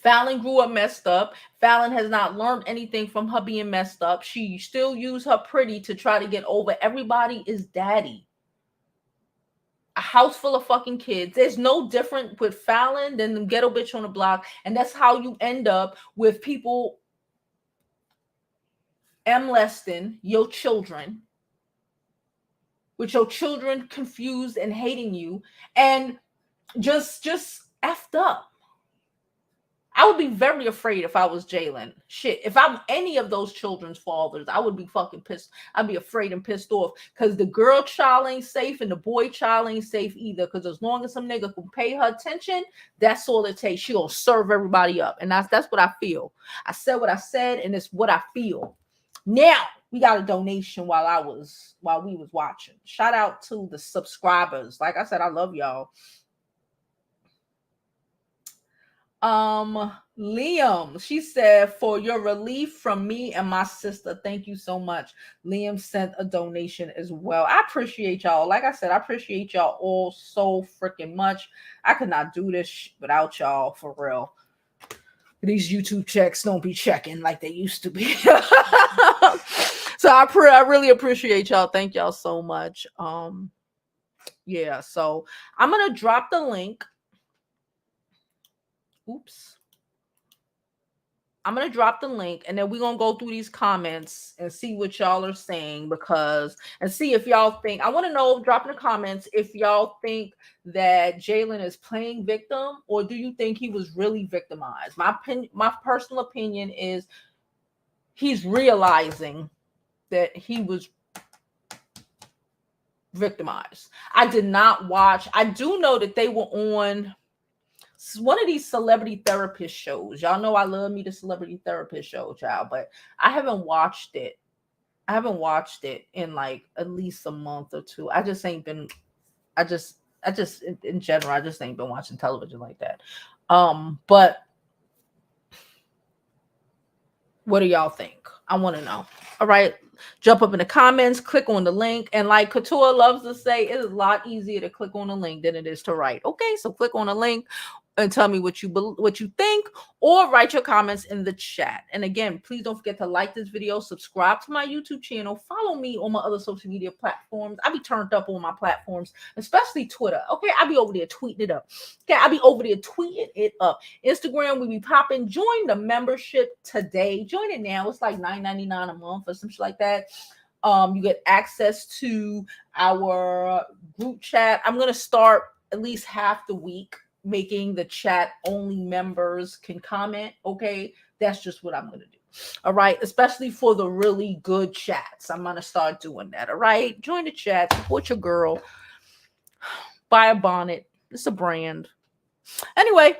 Speaker 1: Falynn grew up messed up. Falynn has not learned anything from her being messed up. She still used her pretty to try to get over. Everybody is daddy. A house full of fucking kids. There's no different with Falynn than the ghetto bitch on the block. And that's how you end up with people molesting your children with your children confused and hating you and just effed up. I would be very afraid if I was Jaylan. Shit, if I'm any of those children's fathers, I would be fucking pissed. I'd be afraid and pissed off because the girl child ain't safe and the boy child ain't safe either. Because as long as some nigga can pay her attention, that's all it takes. She gonna serve everybody up, and that's what I feel. I said what I said, and it's what I feel. Now we got a donation while we was watching. Shout out to the subscribers. Like I said, I love y'all. Liam, she said, for your relief from me and my sister, thank you so much. Liam sent a donation as well. I appreciate y'all. Like I said, I appreciate y'all all so freaking much. I could not do this without y'all, for real. These YouTube checks don't be checking like they used to be. So I really appreciate y'all. Thank y'all so much. Yeah, so I'm gonna drop the link. Oops. I'm going to drop the link and then we're going to go through these comments and see what y'all are saying and see if y'all think, I want to know, drop in the comments if y'all think that Jaylan is playing victim or do you think he was really victimized? My personal opinion is he's realizing that he was victimized. I did not watch. I do know that they were on one of these celebrity therapist shows. Y'all know I love me the celebrity therapist show, child, but I haven't watched it. I haven't watched it in like at least a month or two. I just ain't been, I just in general, I just ain't been watching television like that. But what do y'all think? I want to know. All right. Jump up in the comments, click on the link. And like Couture loves to say, it is a lot easier to click on a link than it is to write. Okay, so click on a link and tell me what you think, or write your comments in the chat. And again, please don't forget to like this video, subscribe to my YouTube channel, follow me on my other social media platforms. I be turned up on my platforms, especially Twitter. Okay, I be over there tweeting it up. Okay, I be over there tweeting it up. Instagram, we be popping. Join the membership today. Join it now. It's like $9.99 a month or some shit like that. You get access to our group chat. I'm gonna start at least half the week making the chat only members can comment. Okay, that's just what I'm gonna do. All right, especially for the really good chats, I'm gonna start doing that. All right, join the chat, support your girl, buy a bonnet. It's a brand. Anyway,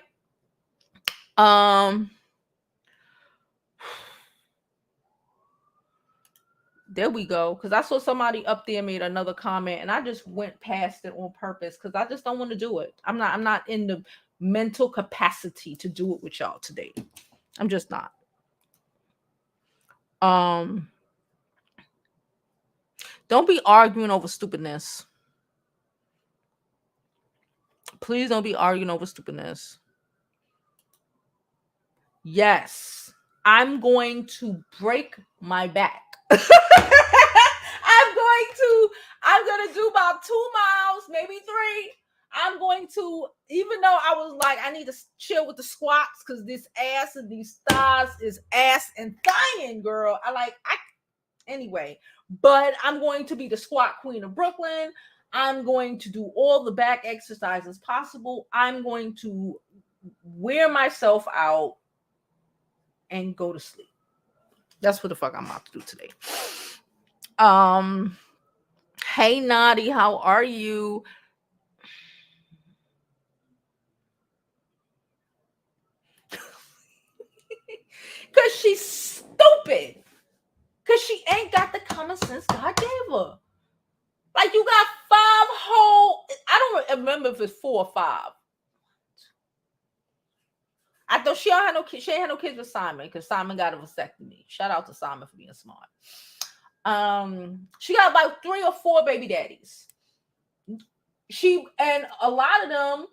Speaker 1: there we go. Because I saw somebody up there made another comment and I just went past it on purpose because I just don't want to do it. I'm not in the mental capacity to do it with y'all today. I'm just not. Don't be arguing over stupidness. Please don't be arguing over stupidness. Yes, I'm going to break my back. I'm going to do about 2 miles, maybe 3. I'm going to, even though I was like, I need to chill with the squats because this ass and these thighs is ass and thigh-in, girl. Anyway, but I'm going to be the squat queen of Brooklyn. I'm going to do all the back exercises possible. I'm going to wear myself out and go to sleep. That's what the fuck I'm about to do today. Hey Naughty, how are you? Cause she's stupid. Cause she ain't got the common sense God gave her. Like you got 5 whole. I don't remember if it's 4 or 5. I thought she don't have no kids. She ain't had no kids with Simon because Simon got a vasectomy. Shout out to Simon for being smart. She got about 3 or 4 baby daddies. And a lot of them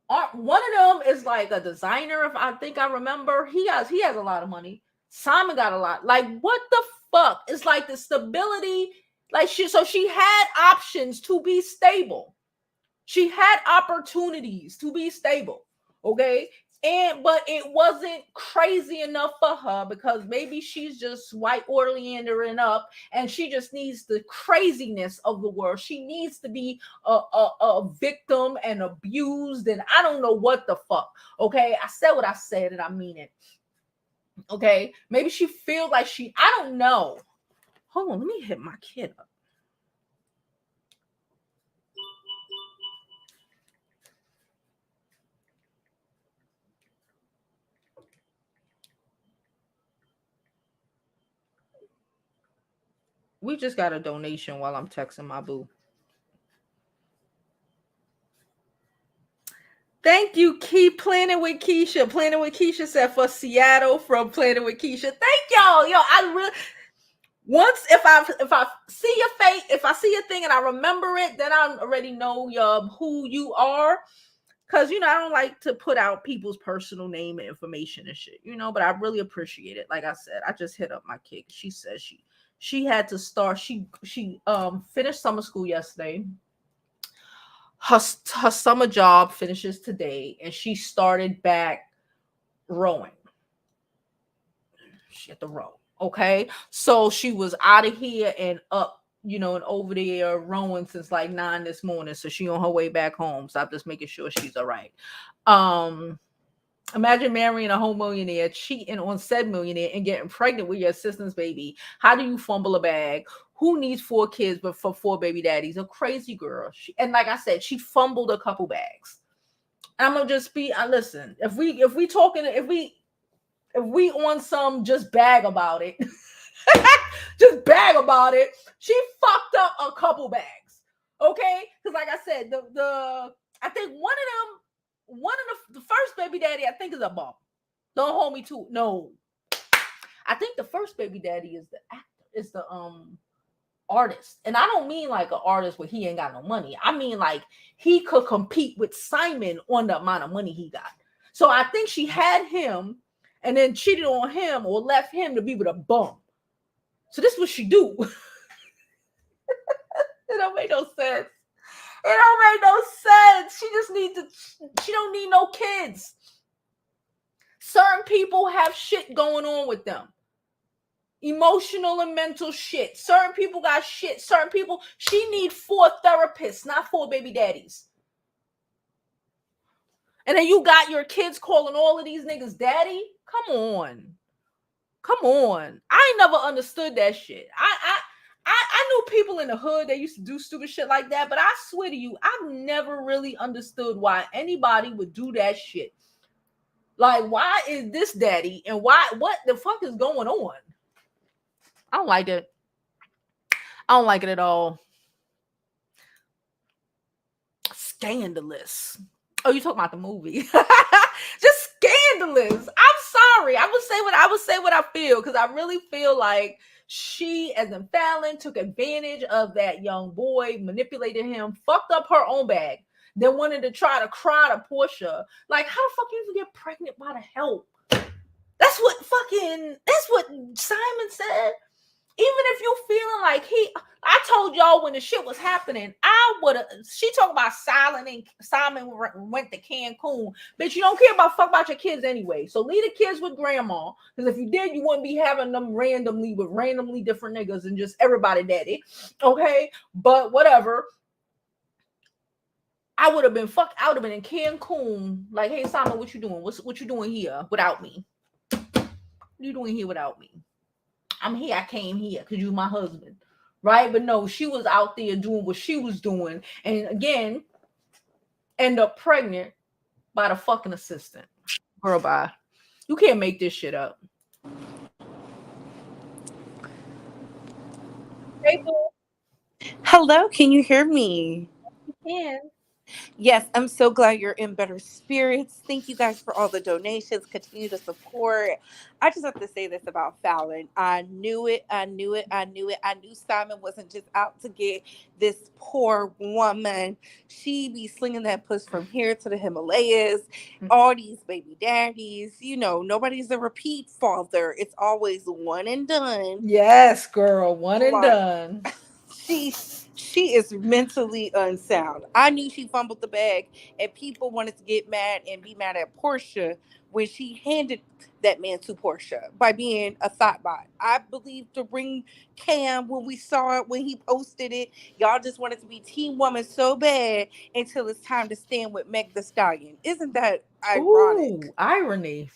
Speaker 1: aren't. One of them is like a designer. If I think I remember, he has a lot of money. Simon got a lot. Like what the fuck? It's like the stability. Like she had options to be stable. She had opportunities to be stable. Okay. but it wasn't crazy enough for her because maybe she's just white Orleandering up and she just needs the craziness of the world. She needs to be a victim and abused, and I don't know what the fuck. Okay, I said what I said and I mean it. Okay, maybe she feels like I don't know. Hold on, let me hit my kid up. We just got a donation while I'm texting my boo. Thank you, Keep Planning with Keisha. Planning with Keisha said for Seattle from Planning with Keisha. Thank y'all. Yo, I really once if I see your face, if I see your thing and I remember it, then I already know who you are. Cause I don't like to put out people's personal name and information and shit, but I really appreciate it. Like I said, I just hit up my kid. She said she had to start. She finished summer school yesterday. Her summer job finishes today, and she started back rowing. She had to row. Okay, so she was out of here and up, and over there rowing since like 9 this morning. So she on her way back home. So I'm just making sure she's all right. Imagine marrying a whole millionaire, cheating on said millionaire, and getting pregnant with your assistant's baby. How do you fumble a bag? Who needs 4 kids but for 4 baby daddies? A crazy girl. And like I said, she fumbled a couple bags. I'm gonna just listen. If we on some just bag about it, just bag about it. She fucked up a couple bags, okay? Because like I said, I think one of the first baby daddy I think is a bum. Don't hold me to no. I think the first baby daddy is the actor, is the artist, and I don't mean like an artist where he ain't got no money. I mean like he could compete with Simon on the amount of money he got. So I think she had him and then cheated on him or left him to be with a bum. So this is what she do. It don't make no sense. It don't make no sense. She don't need no kids. Certain people have shit going on with them. Emotional and mental shit. Certain people got shit. Certain people, she need 4 therapists, not 4 baby daddies. And then you got your kids calling all of these niggas daddy. Come on. I ain't never understood that shit. I knew people in the hood that used to do stupid shit like that, but I swear to you, I've never really understood why anybody would do that shit. Like, why is this daddy and what the fuck is going on? I don't like it. I don't like it at all. Scandalous. Oh, you talking about the movie? Just scandalous. I'm sorry. I would say what I feel, because I really feel like she, as in Falynn, took advantage of that young boy, manipulated him, fucked up her own bag, then wanted to try to cry to Porsha. Like, how the fuck you even get pregnant by the help? That's what Simon said. Even if you feeling like I told y'all when the shit was happening, she talked about Simon went to Cancun. Bitch, you don't care about your kids anyway. So leave the kids with grandma. Because if you did, you wouldn't be having them randomly with randomly different niggas and just everybody daddy. Okay? But whatever. I would have been in Cancun. Like, hey Simon, what you doing? What you doing here without me? What you doing here without me? I'm here. I came here because you're my husband, right? But no, she was out there doing what she was doing, and again, end up pregnant by the fucking assistant. Girl, bye. You can't make this shit up. Hey,
Speaker 8: hello, can you hear me?
Speaker 1: you can.
Speaker 8: Yes, I'm so glad you're in better spirits. Thank you guys for all the donations. Continue to support. I just have to say this about Falynn. I knew it. I knew Simon wasn't just out to get this poor woman. She be slinging that puss from here to the Himalayas. All these baby daddies. Nobody's a repeat father. It's always one and done.
Speaker 1: Yes, girl. One and done.
Speaker 8: She is mentally unsound. I knew she fumbled the bag, and people wanted to get mad and be mad at Porsha when she handed that man to Porsha by being a thought bot. I believe the ring cam when we saw it, when he posted it, y'all just wanted to be Team Woman so bad until it's time to stand with Meg the Stallion. Isn't that ironic?
Speaker 1: Ooh, irony.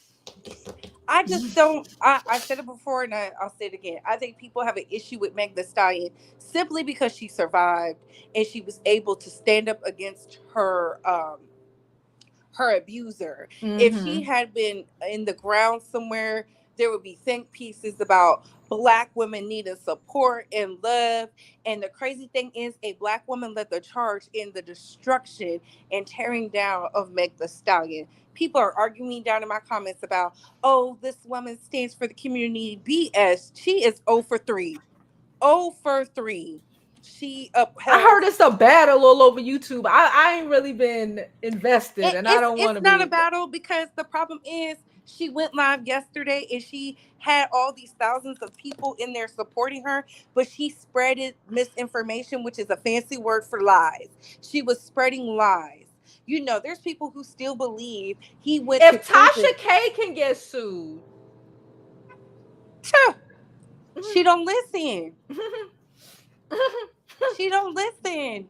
Speaker 8: I just don't. I said it before, and I'll say it again. I think people have an issue with Meg the Stallion simply because she survived and she was able to stand up against her abuser. If she had been in the ground somewhere, there would be think pieces about Black women needing support and love. And the crazy thing is, a Black woman led the charge in the destruction and tearing down of Meg the Stallion. People are arguing down in my comments about, oh, this woman stands for the community. BS. She is 0 for 3. 0 for 3. She upheld.
Speaker 1: I heard it's a battle all over YouTube. I ain't really been invested, and I don't want to be.
Speaker 8: It's not a battle because the problem is she went live yesterday and she had all these thousands of people in there supporting her, but she spreaded misinformation, which is a fancy word for lies. She was spreading lies. You know, there's people who still believe he went.
Speaker 1: If Tasha K can get sued,
Speaker 8: she don't listen. She don't listen.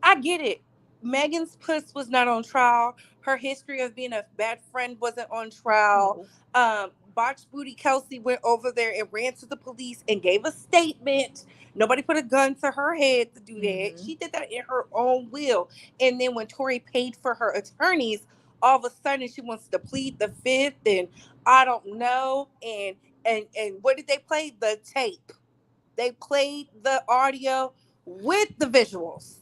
Speaker 8: I get it. Megan's puss was not on trial. Her history of being a bad friend wasn't on trial. Botch Booty Kelsey went over there and ran to the police and gave a statement. Nobody put a gun to her head to do that. She did that in her own will. And then when Tory paid for her attorneys, all of a sudden she wants to plead the fifth, and I don't know. And what did they play? The tape. They played the audio with the visuals.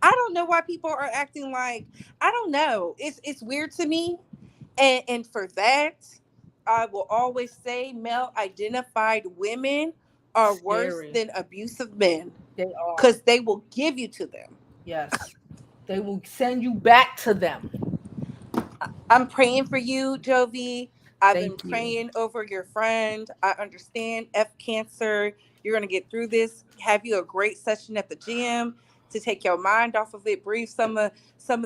Speaker 8: I don't know why people are acting like, I don't know. It's weird to me. And for that, I will always say male identified women are worse than abusive men.
Speaker 1: They are.
Speaker 8: Because they will give you to them.
Speaker 1: Yes. They will send you back to them.
Speaker 8: I'm praying for you, Jovi. I've been praying over your friend. I understand cancer. You're going to get through this. Have you a great session at the gym to take your mind off of it. Breathe some of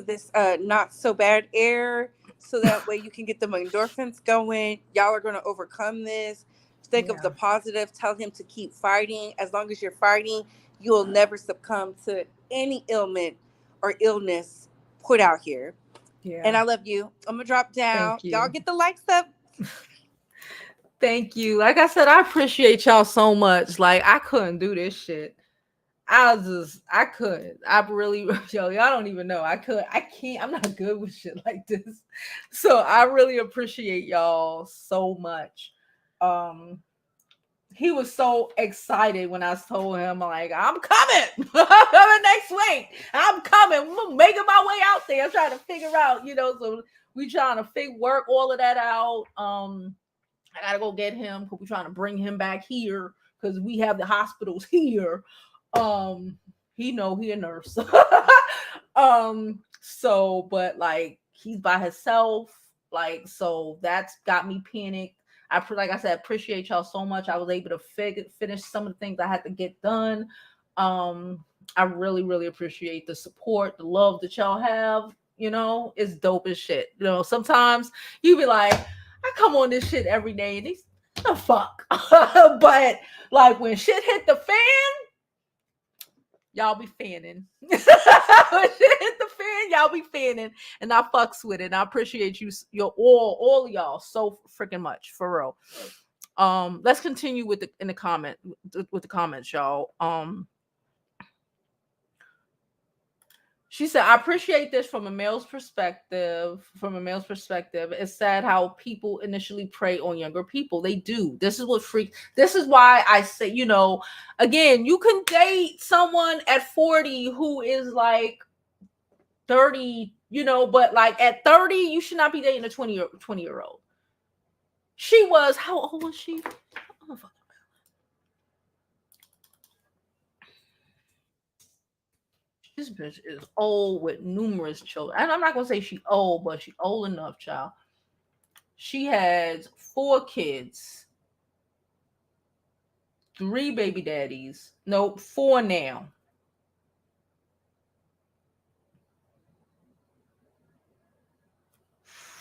Speaker 8: this not so bad air, so that way you can get the endorphins going. Y'all are going to overcome this. Think of the positive. Tell him to keep fighting. As long as you're fighting, you will never succumb to any ailment or illness put out here. Yeah. And I love you. I'm going to drop down. Y'all get the likes up.
Speaker 1: Thank you. Like I said, I appreciate y'all so much. Like, I couldn't do this shit. I couldn't. I really, y'all don't even know. I can't. I'm not good with shit like this. So I really appreciate y'all so much. He was so excited when I told him, like, I'm coming. I'm coming next week. I'm coming. I'm making my way out there. I'm trying to figure out, so we trying to work all of that out. I gotta go get him because we're trying to bring him back here because we have the hospitals here. He a nurse. So, but like he's by himself, like, so that's got me panicked. Like I said, appreciate y'all so much. I was able to finish some of the things I had to get done. I really, really appreciate the support, the love that y'all have. It's dope as shit. Sometimes you be like, I come on this shit every day and these the fuck. But like when shit hit the fan, y'all be fanning. When shit hit the fan, y'all be fanning, and I fucks with it. And I appreciate you all of y'all so freaking much, for real. Let's continue with the comments, y'all. She said, I appreciate this from a male's perspective. It's sad how people initially prey on younger people. They do. This is why I say, again, you can date someone at 40 who is like 30, but like at 30, you should not be dating a 20-year-old. She was, how old was she? Oh, fuck. This bitch is old with numerous children. And I'm not going to say she's old, but she's old enough, child. She has 4 kids, 3 baby daddies. Nope, 4 now.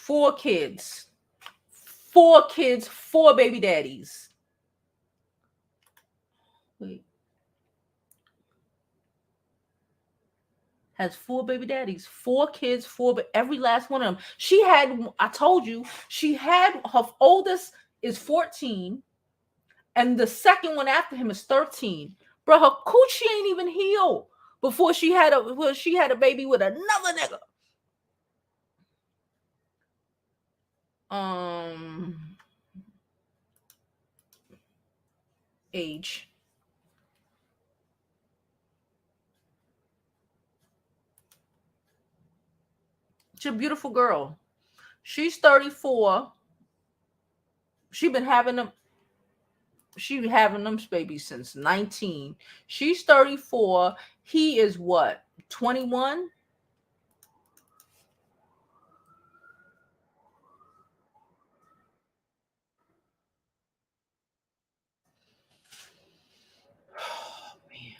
Speaker 1: 4 kids. 4 kids, 4 baby daddies. Wait. Has 4 baby daddies, 4 kids, 4, but every last one of them. She had, I told you, she had, her oldest is 14, and the second one after him is 13. Bro, her coochie ain't even healed before she had a baby with another nigga. Age. She's a beautiful girl. She's 34. She having them babies since 19. She's 34. He is what? 21? Oh, man.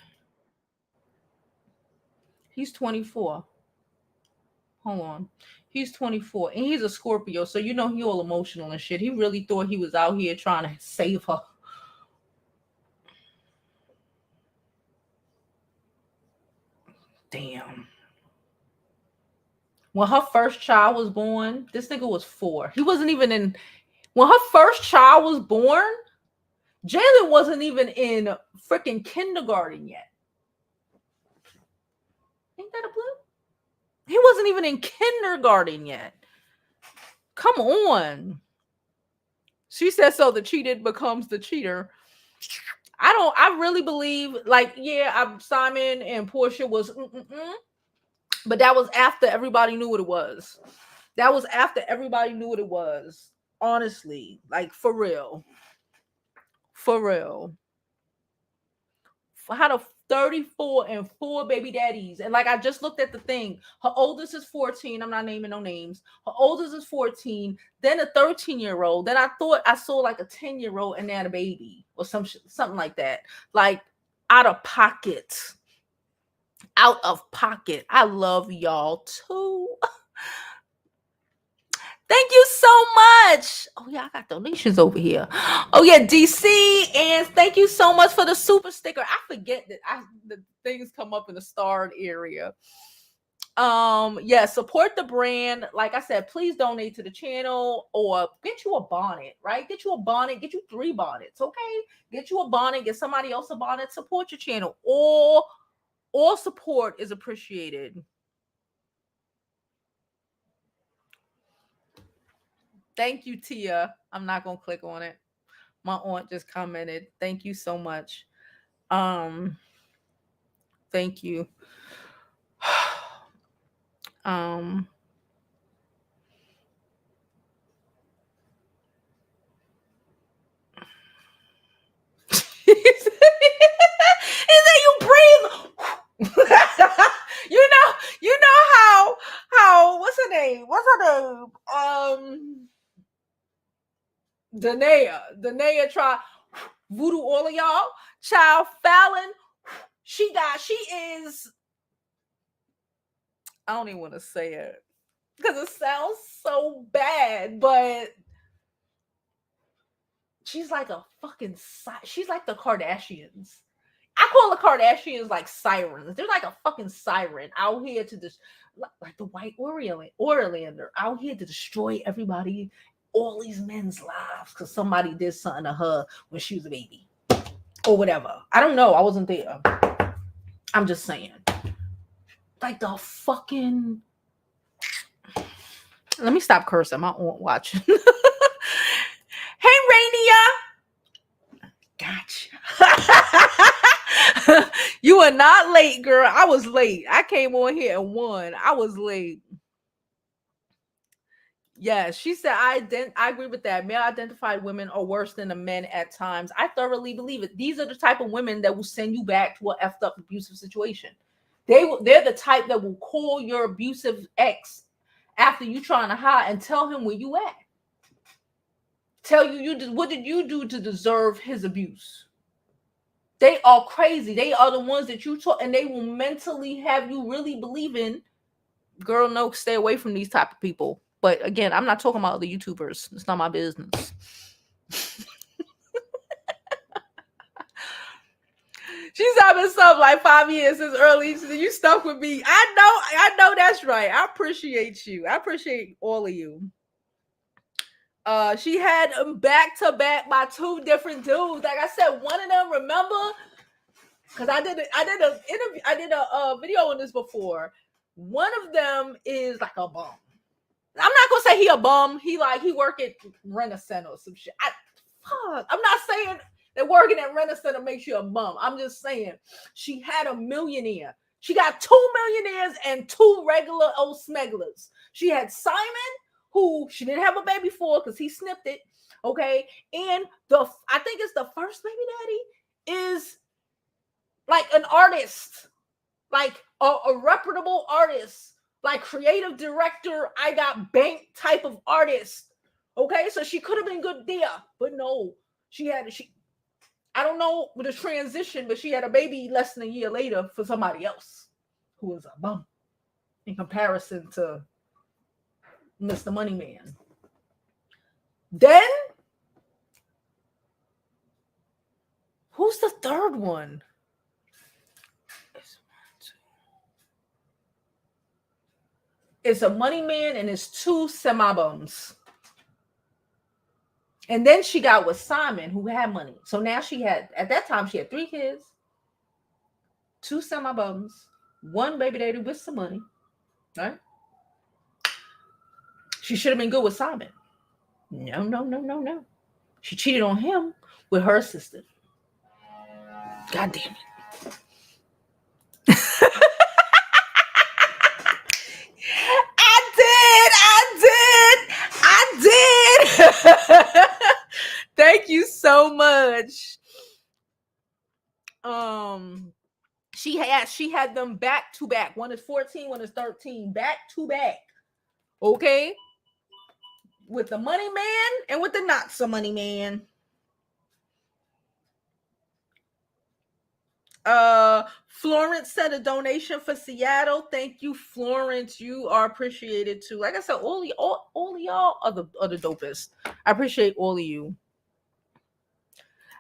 Speaker 1: He's 24. Hold on. He's 24 and he's a Scorpio. So, he all emotional and shit. He really thought he was out here trying to save her. Damn. When her first child was born, this nigga was 4. He wasn't even in. When her first child was born, Jaylan wasn't even in freaking kindergarten yet. Ain't that a blue? He wasn't even in kindergarten yet. Come on. She said so the cheated becomes the cheater. I really believe, Simon and Porsha was, but that was after everybody knew what it was. That was after everybody knew what it was. Honestly, for real. For real. How to 34 and 4 baby daddies. And I just looked at the thing. Her oldest is 14. I'm not naming no names. Her oldest is 14. Then a 13-year-old. Then I thought I saw a 10-year-old and they had a baby or something like that. Out of pocket. Out of pocket. I love y'all too. Thank you so much. Oh, yeah, I got donations over here. Oh, yeah, DC. And thank you so much for the super sticker. I forget that the things come up in the starred area. Yeah, support the brand. Like I said, please donate to the channel or get you a bonnet, right? Get you a bonnet. Get you 3 bonnets, okay? Get you a bonnet. Get somebody else a bonnet. Support your channel. All support is appreciated. Thank you, Tia. I'm not going to click on it. My aunt just commented. Thank you so much. Thank you. He said you breathe. you know how what's her name? Danae tried voodoo all of y'all. Child Falynn, she is, I don't even want to say it because it sounds so bad, but she's like a fucking, she's like the Kardashians. I call the Kardashians sirens. They're like a fucking siren out here to just like the white Orlander out here to destroy everybody, all these men's lives because somebody did something to her when she was a baby or whatever. I don't know. I wasn't there. I'm just saying. The fucking. Let me stop cursing. My aunt watching. Hey, Rainier. Gotcha. You are not late, girl. I was late. I came on here at 1. I was late. Yes, she said, I agree with that. Male identified women are worse than the men at times. I thoroughly believe it. These are the type of women that will send you back to an effed up abusive situation. They're the type that will call your abusive ex after you trying to hide and tell him where you at. Tell you what did you do to deserve his abuse? They are crazy. They are the ones that you talk, and they will mentally have you really believing, girl, no, stay away from these type of people. But again, I'm not talking about other YouTubers. It's not my business. She's having something like 5 years since early. You stuck with me. I know that's right. I appreciate you. I appreciate all of you. She had them back to back by 2 different dudes. Like I said, one of them, remember? Because I did a video on this before. One of them is like a bum. I'm not gonna say he a bum. He work at Rent-A-Center or some shit. I'm not saying that working at Rent-A-Center makes you a bum. I'm just saying she had a millionaire. She got 2 millionaires and 2 regular old smegglers. She had Simon, who she didn't have a baby for because he snipped it. Okay, and I think it's the first baby daddy is like an artist, like a reputable artist, like creative director, I got bank type of artist. Okay, so she could have been good there, but no, I don't know with the transition, but she had a baby less than a year later for somebody else who was a bum in comparison to Mr. Moneyman. Then who's the third one? It's a money man and it's 2 semi-bums. And then she got with Simon, who had money. So now at that time, she had 3 kids, 2 semi-bums, 1 baby daddy with some money. Right? She should have been good with Simon. No. She cheated on him with her assistant. God damn it. I did. Thank you so much. She had them back to back. One is 14, one is 13, back to back. Okay, with the money man and with the not so money man. Florence said a donation for Seattle. Thank you, Florence. You are appreciated too. Like I said, all of y'all are the dopest. I appreciate all of you.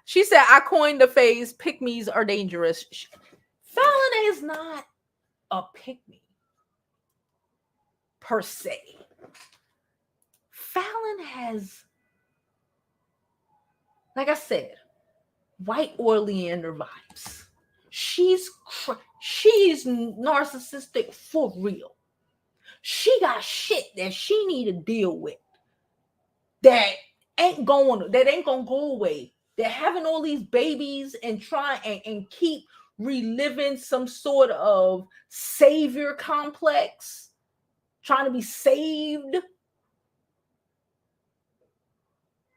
Speaker 1: She said, I coined the phrase, pick-me's are dangerous. Falynn is not a pick-me per se. Falynn has, like I said, white Oleander vibes. She's narcissistic for real. She got shit that she need to deal with that ain't gonna go away. They're having all these babies and try and keep reliving some sort of savior complex, trying to be saved.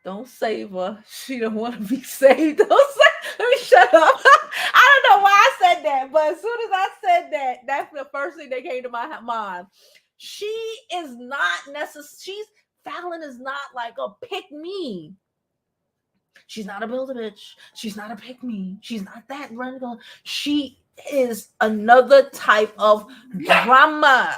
Speaker 1: Don't save her. She don't want to be saved. Let me shut up. I don't know why I said that, but as soon as I said that, that's the first thing that came to my mind. She is not Falynn is not like a pick me. She's not a builder bitch. She's not a pick me. She's not that radical. She is another type of drama.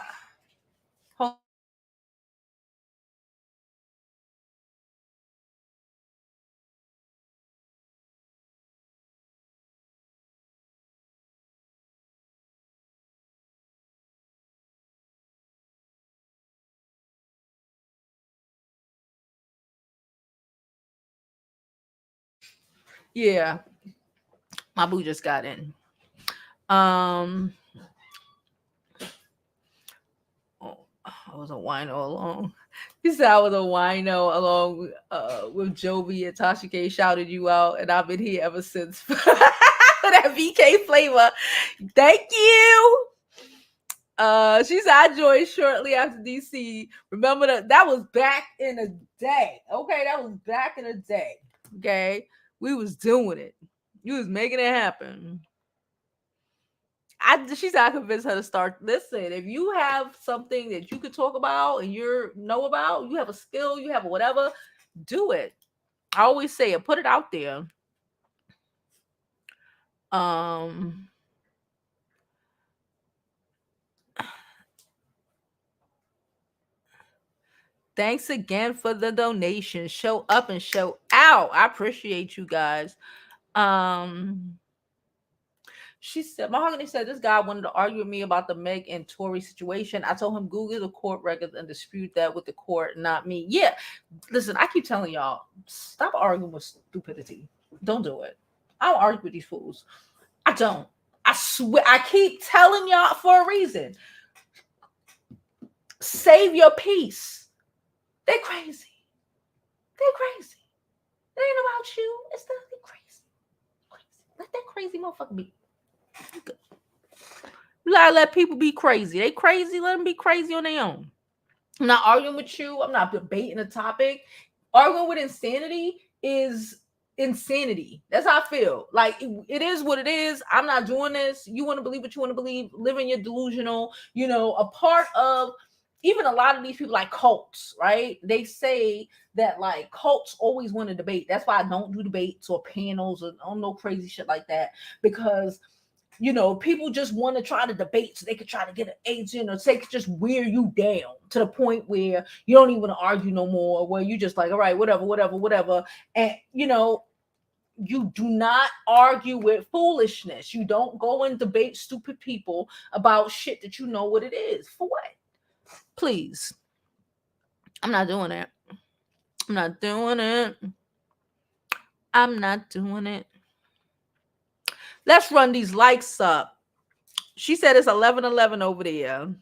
Speaker 1: Yeah, my boo just got in. I was a wino along. He said I was a wino along with Jovi and Tasha K shouted you out, and I've been here ever since for that VK flavor. Thank you. She said I joined shortly after DC. Remember that was back in the day. Okay, that was back in the day. Okay, we was doing it. You was making it happen. She said I convinced her to start. Listen, if you have something that you could talk about and you know about, you have a skill, you have whatever, do it. I always say it, put it out there. Thanks again for the donation. Show up and show out. I appreciate you guys. She said, Mahogany said, this guy wanted to argue with me about the Meg and Tory situation. I told him Google the court records and dispute that with the court, not me. Yeah, listen, I keep telling y'all, stop arguing with stupidity. Don't do it. I don't argue with these fools. I don't. I swear, I keep telling y'all for a reason. Save your peace. They're crazy. They're crazy. It ain't about you. It's the crazy. Let that crazy motherfucker be. You gotta let people be crazy. They crazy. Let them be crazy on their own. I'm not arguing with you. I'm not debating a topic. Arguing with insanity is insanity. That's how I feel. Like it is what it is. I'm not doing this. You want to believe what you want to believe. Live in your delusional. You know, a part of even a lot of these people like cults, right? They say that like cults always want to debate. That's why I don't do debates or panels or no crazy shit like that, because you know, people just want to try to debate so they could try to get an agent, or they could just wear you down to the point where you don't even argue no more, where you just like, all right, whatever. And, you know, you do not argue with foolishness. You don't go and debate stupid people about shit that you know what it is. For what? Please. I'm not doing it. I'm not doing it. I'm not doing it. Let's run these likes up. She said it's 11:11 over there.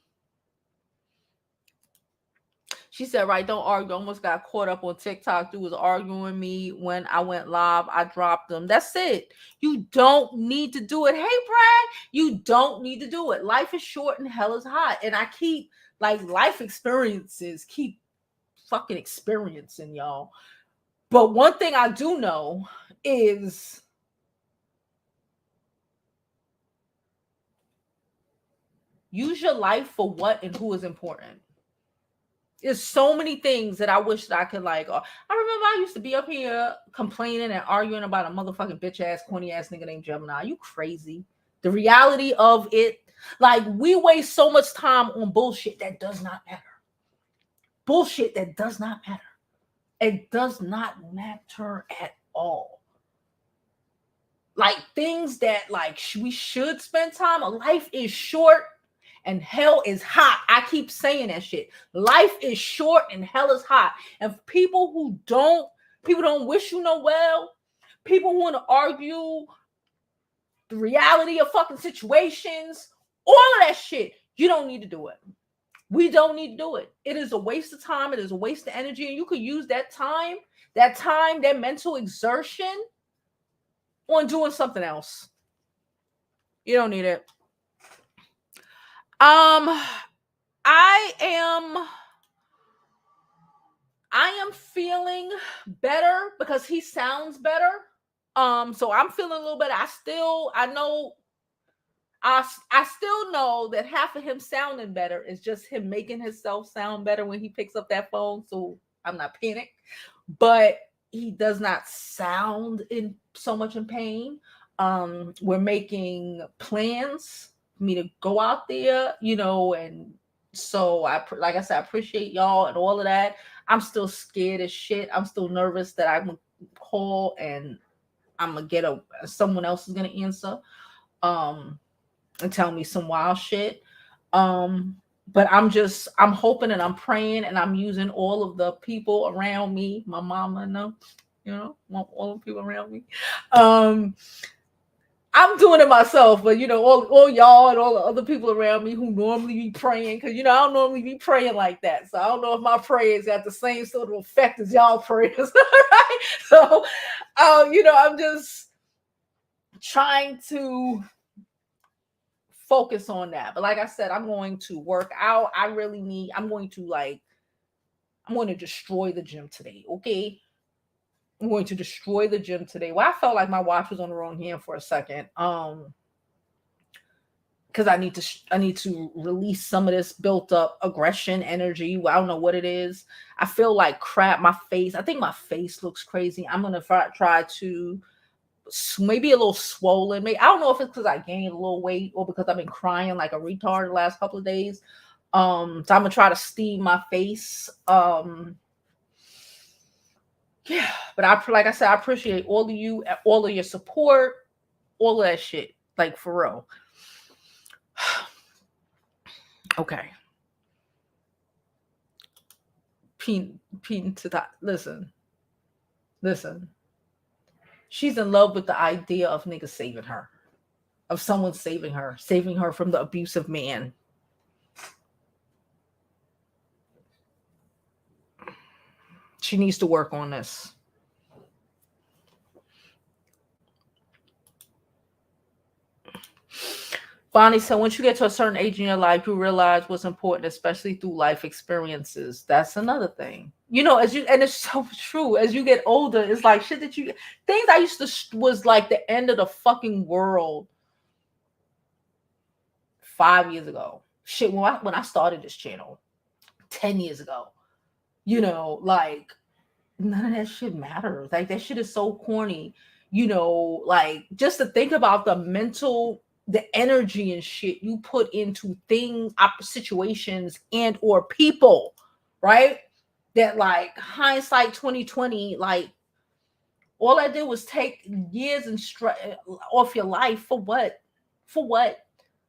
Speaker 1: She said, right, don't argue. Almost got caught up on TikTok. Dude was arguing with me when I went live. I dropped them. That's it. You don't need to do it. Hey, Brad, you don't need to do it. Life is short and hell is hot. And I keep, like, life experiences keep fucking experiencing, y'all. But one thing I do know is use your life for what and who is important. There's so many things that I wish that I could like. I remember I used to be up here complaining and arguing about a motherfucking bitch ass, corny ass nigga named Gemini. Are you crazy? The reality of it, like we waste so much time on bullshit that does not matter. Bullshit that does not matter. It does not matter at all. Like things that like we should spend time. Life is short and hell is hot. I keep saying that shit. Life is short and hell is hot. And people don't wish you no well. People who want to argue the reality of fucking situations, all of that shit. You don't need to do it. We don't need to do it. It is a waste of time. It is a waste of energy. And you could use that time, that mental exertion on doing something else. You don't need it. I am feeling better because he sounds better. So I'm feeling a little better. I still know that half of him sounding better is just him making himself sound better when he picks up that phone. So I'm not panicked, but he does not sound in so much in pain. We're making plans for me to go out there, you know, and so like I said, I appreciate y'all and all of that. I'm still scared as shit. I'm still nervous that I'm gonna call and I'm gonna get someone else is gonna answer, and tell me some wild shit. But I'm hoping and I'm praying and I'm using all of the people around me, my mama and them, you know, all the people around me. I'm doing it myself, but you know, all y'all and all the other people around me who normally be praying, because you know, I don't normally be praying like that. So I don't know if my prayers got the same sort of effect as y'all prayers. Right? So you know, I'm just trying to focus on that. But like I said, I'm going to work out. I'm going to destroy the gym today. Okay. I'm going to destroy the gym today. Well, I felt like my watch was on the wrong hand for a second. Because I need to release some of this built up aggression energy. I don't know what it is. I feel like crap. I think my face looks crazy. I'm gonna try to maybe a little swollen. Maybe I don't know if it's because I gained a little weight or because I've been crying like a retard the last couple of days. So I'm gonna try to steam my face. Yeah, but like I said, I appreciate all of you, all of your support, all of that shit. Like for real. Okay. Peen to that. Listen. She's in love with the idea of niggas saving her. Of someone saving her from the abusive man. She needs to work on this. Bonnie said, once you get to a certain age in your life, you realize what's important, especially through life experiences. That's another thing. You know, and it's so true. As you get older, it's like shit that things I used to was like the end of the fucking world 5 years ago. Shit, when I started this channel 10 years ago, you know, like none of that shit matters. Like that shit is so corny, you know, like just to think about the energy and shit you put into things, situations, and or people, right? That like hindsight 2020, like all I did was take years and off your life for what? For what?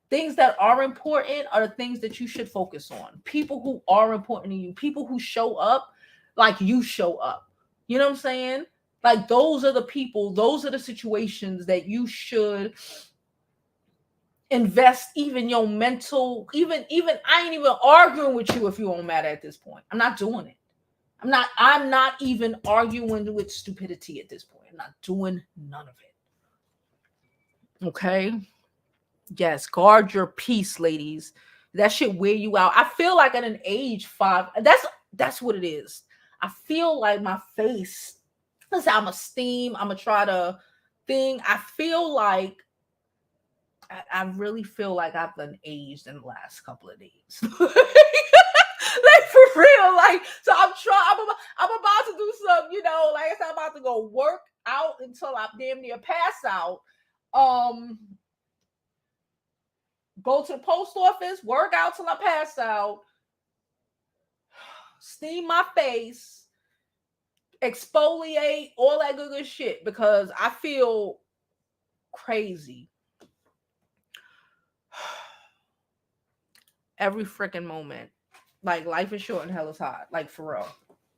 Speaker 1: Things that are important are the things that you should focus on. People who are important to you, people who show up like you show up. You know what I'm saying? Like those are the people, those are the situations that you should invest even your mental, even I ain't even arguing with you if you don't matter at this point. I'm not doing it. I'm not even arguing with stupidity at this point. I'm not doing none of it. Okay? Yes, guard your peace, ladies. That shit wear you out. I feel like at an age 5, that's what it is. I feel like my face, I'm a steam, I'm gonna try to thing. I feel like I really feel like I've been aged in the last couple of days. Like for real. Like, so I'm about to do some, you know, like I said, I'm about to go work out until I'm damn near pass out. Go to the post office, work out till I pass out, steam my face, exfoliate, all that good shit, because I feel crazy. Every freaking moment. Like life is short and hell is hot. Like for real.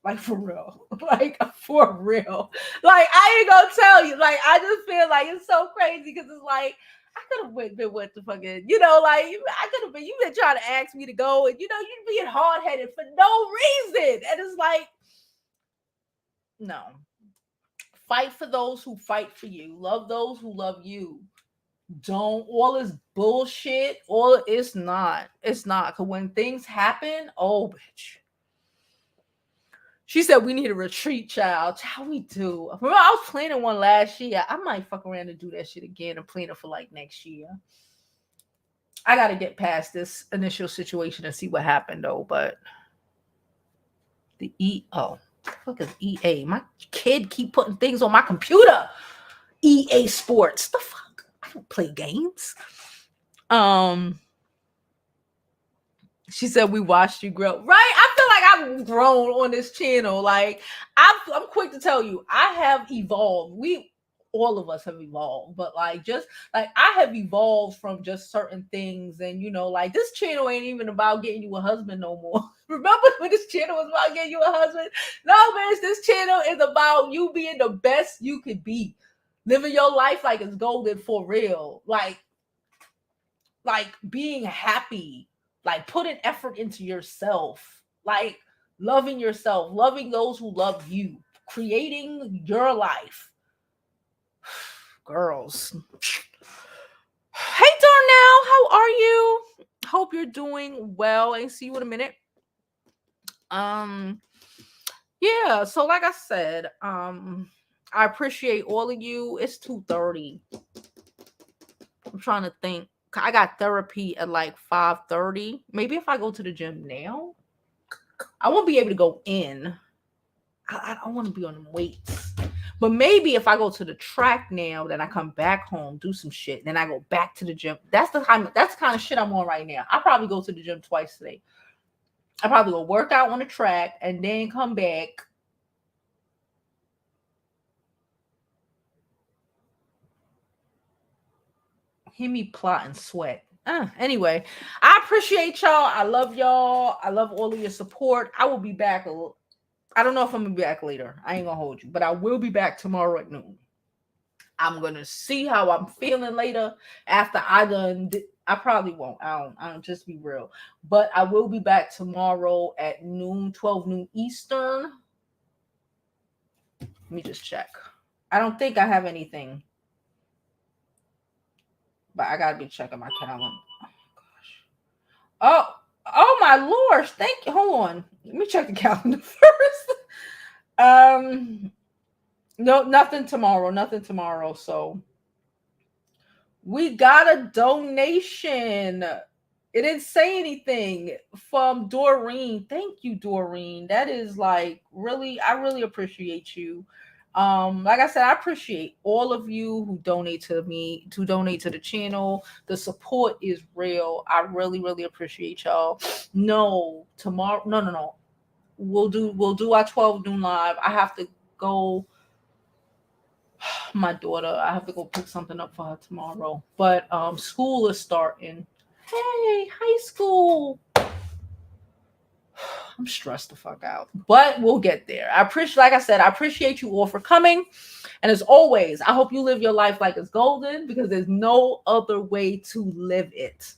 Speaker 1: Like for real. Like for real. Like I ain't gonna tell you. Like I just feel like it's so crazy because it's like I could have been with the fucking, you know, like I could have been, you've been trying to ask me to go and you know, you're being hard-headed for no reason. And it's like, no. Fight for those who fight for you. Love those who love you. Don't all this bullshit. It's not. It's not. Because when things happen, oh bitch. She said we need a retreat, child. Child, we do. Remember, I was planning one last year. I might fuck around and do that shit again and plan it for like next year. I gotta get past this initial situation and see what happened though. But the what the fuck is EA? My kid keep putting things on my computer. EA Sports. The fuck? I don't play games. She said we watched you grow. Right? I feel like I've grown on this channel. Like I'm quick to tell you, I have evolved. All of us have evolved, but like just like I have evolved from just certain things, and you know, like this channel ain't even about getting you a husband no more. Remember when this channel was about getting you a husband? No, bitch, this channel is about you being the best you could be. Living your life like it's golden for real. Like being happy, like putting effort into yourself, like loving yourself, loving those who love you, creating your life. Girls. Hey Darnell, how are you? Hope you're doing well. I see you in a minute. Yeah, so like I said, I appreciate all of you. It's 2:30. I'm trying to think. I got therapy at like 5:30. Maybe if I go to the gym now, I won't be able to go in. I don't want to be on the weights. But maybe if I go to the track now, then I come back home, do some shit, then I go back to the gym. That's the kind of shit I'm on right now. I probably go to the gym twice today. I probably go work out on the track and then come back. Hear me plot and sweat. Anyway, I appreciate y'all. I love y'all. I love all of your support. I will be back. I don't know if I'm gonna be back later. I ain't gonna hold you, but I will be back tomorrow at noon. I'm gonna see how I'm feeling later after I probably won't. I don't just be real. But I will be back tomorrow at noon, 12 noon Eastern. Let me just check. I don't think I have anything. But I gotta be checking my calendar. Oh gosh. Oh my Lord. Thank you. Hold on. Let me check the calendar first. No, nothing tomorrow. Nothing tomorrow. So we got a donation. It didn't say anything from Doreen. Thank you, Doreen. That is like really, I really appreciate you. Like I said, I appreciate all of you who donate to me, to donate to the channel. The support is real. I really, really appreciate y'all. No, tomorrow, no. We'll do our 12 noon live. I have to go. My daughter, I have to go pick something up for her tomorrow. But school is starting. Hey, high school. I'm stressed the fuck out, but we'll get there. Like I said, I appreciate you all for coming. And as always, I hope you live your life like it's golden, because there's no other way to live it.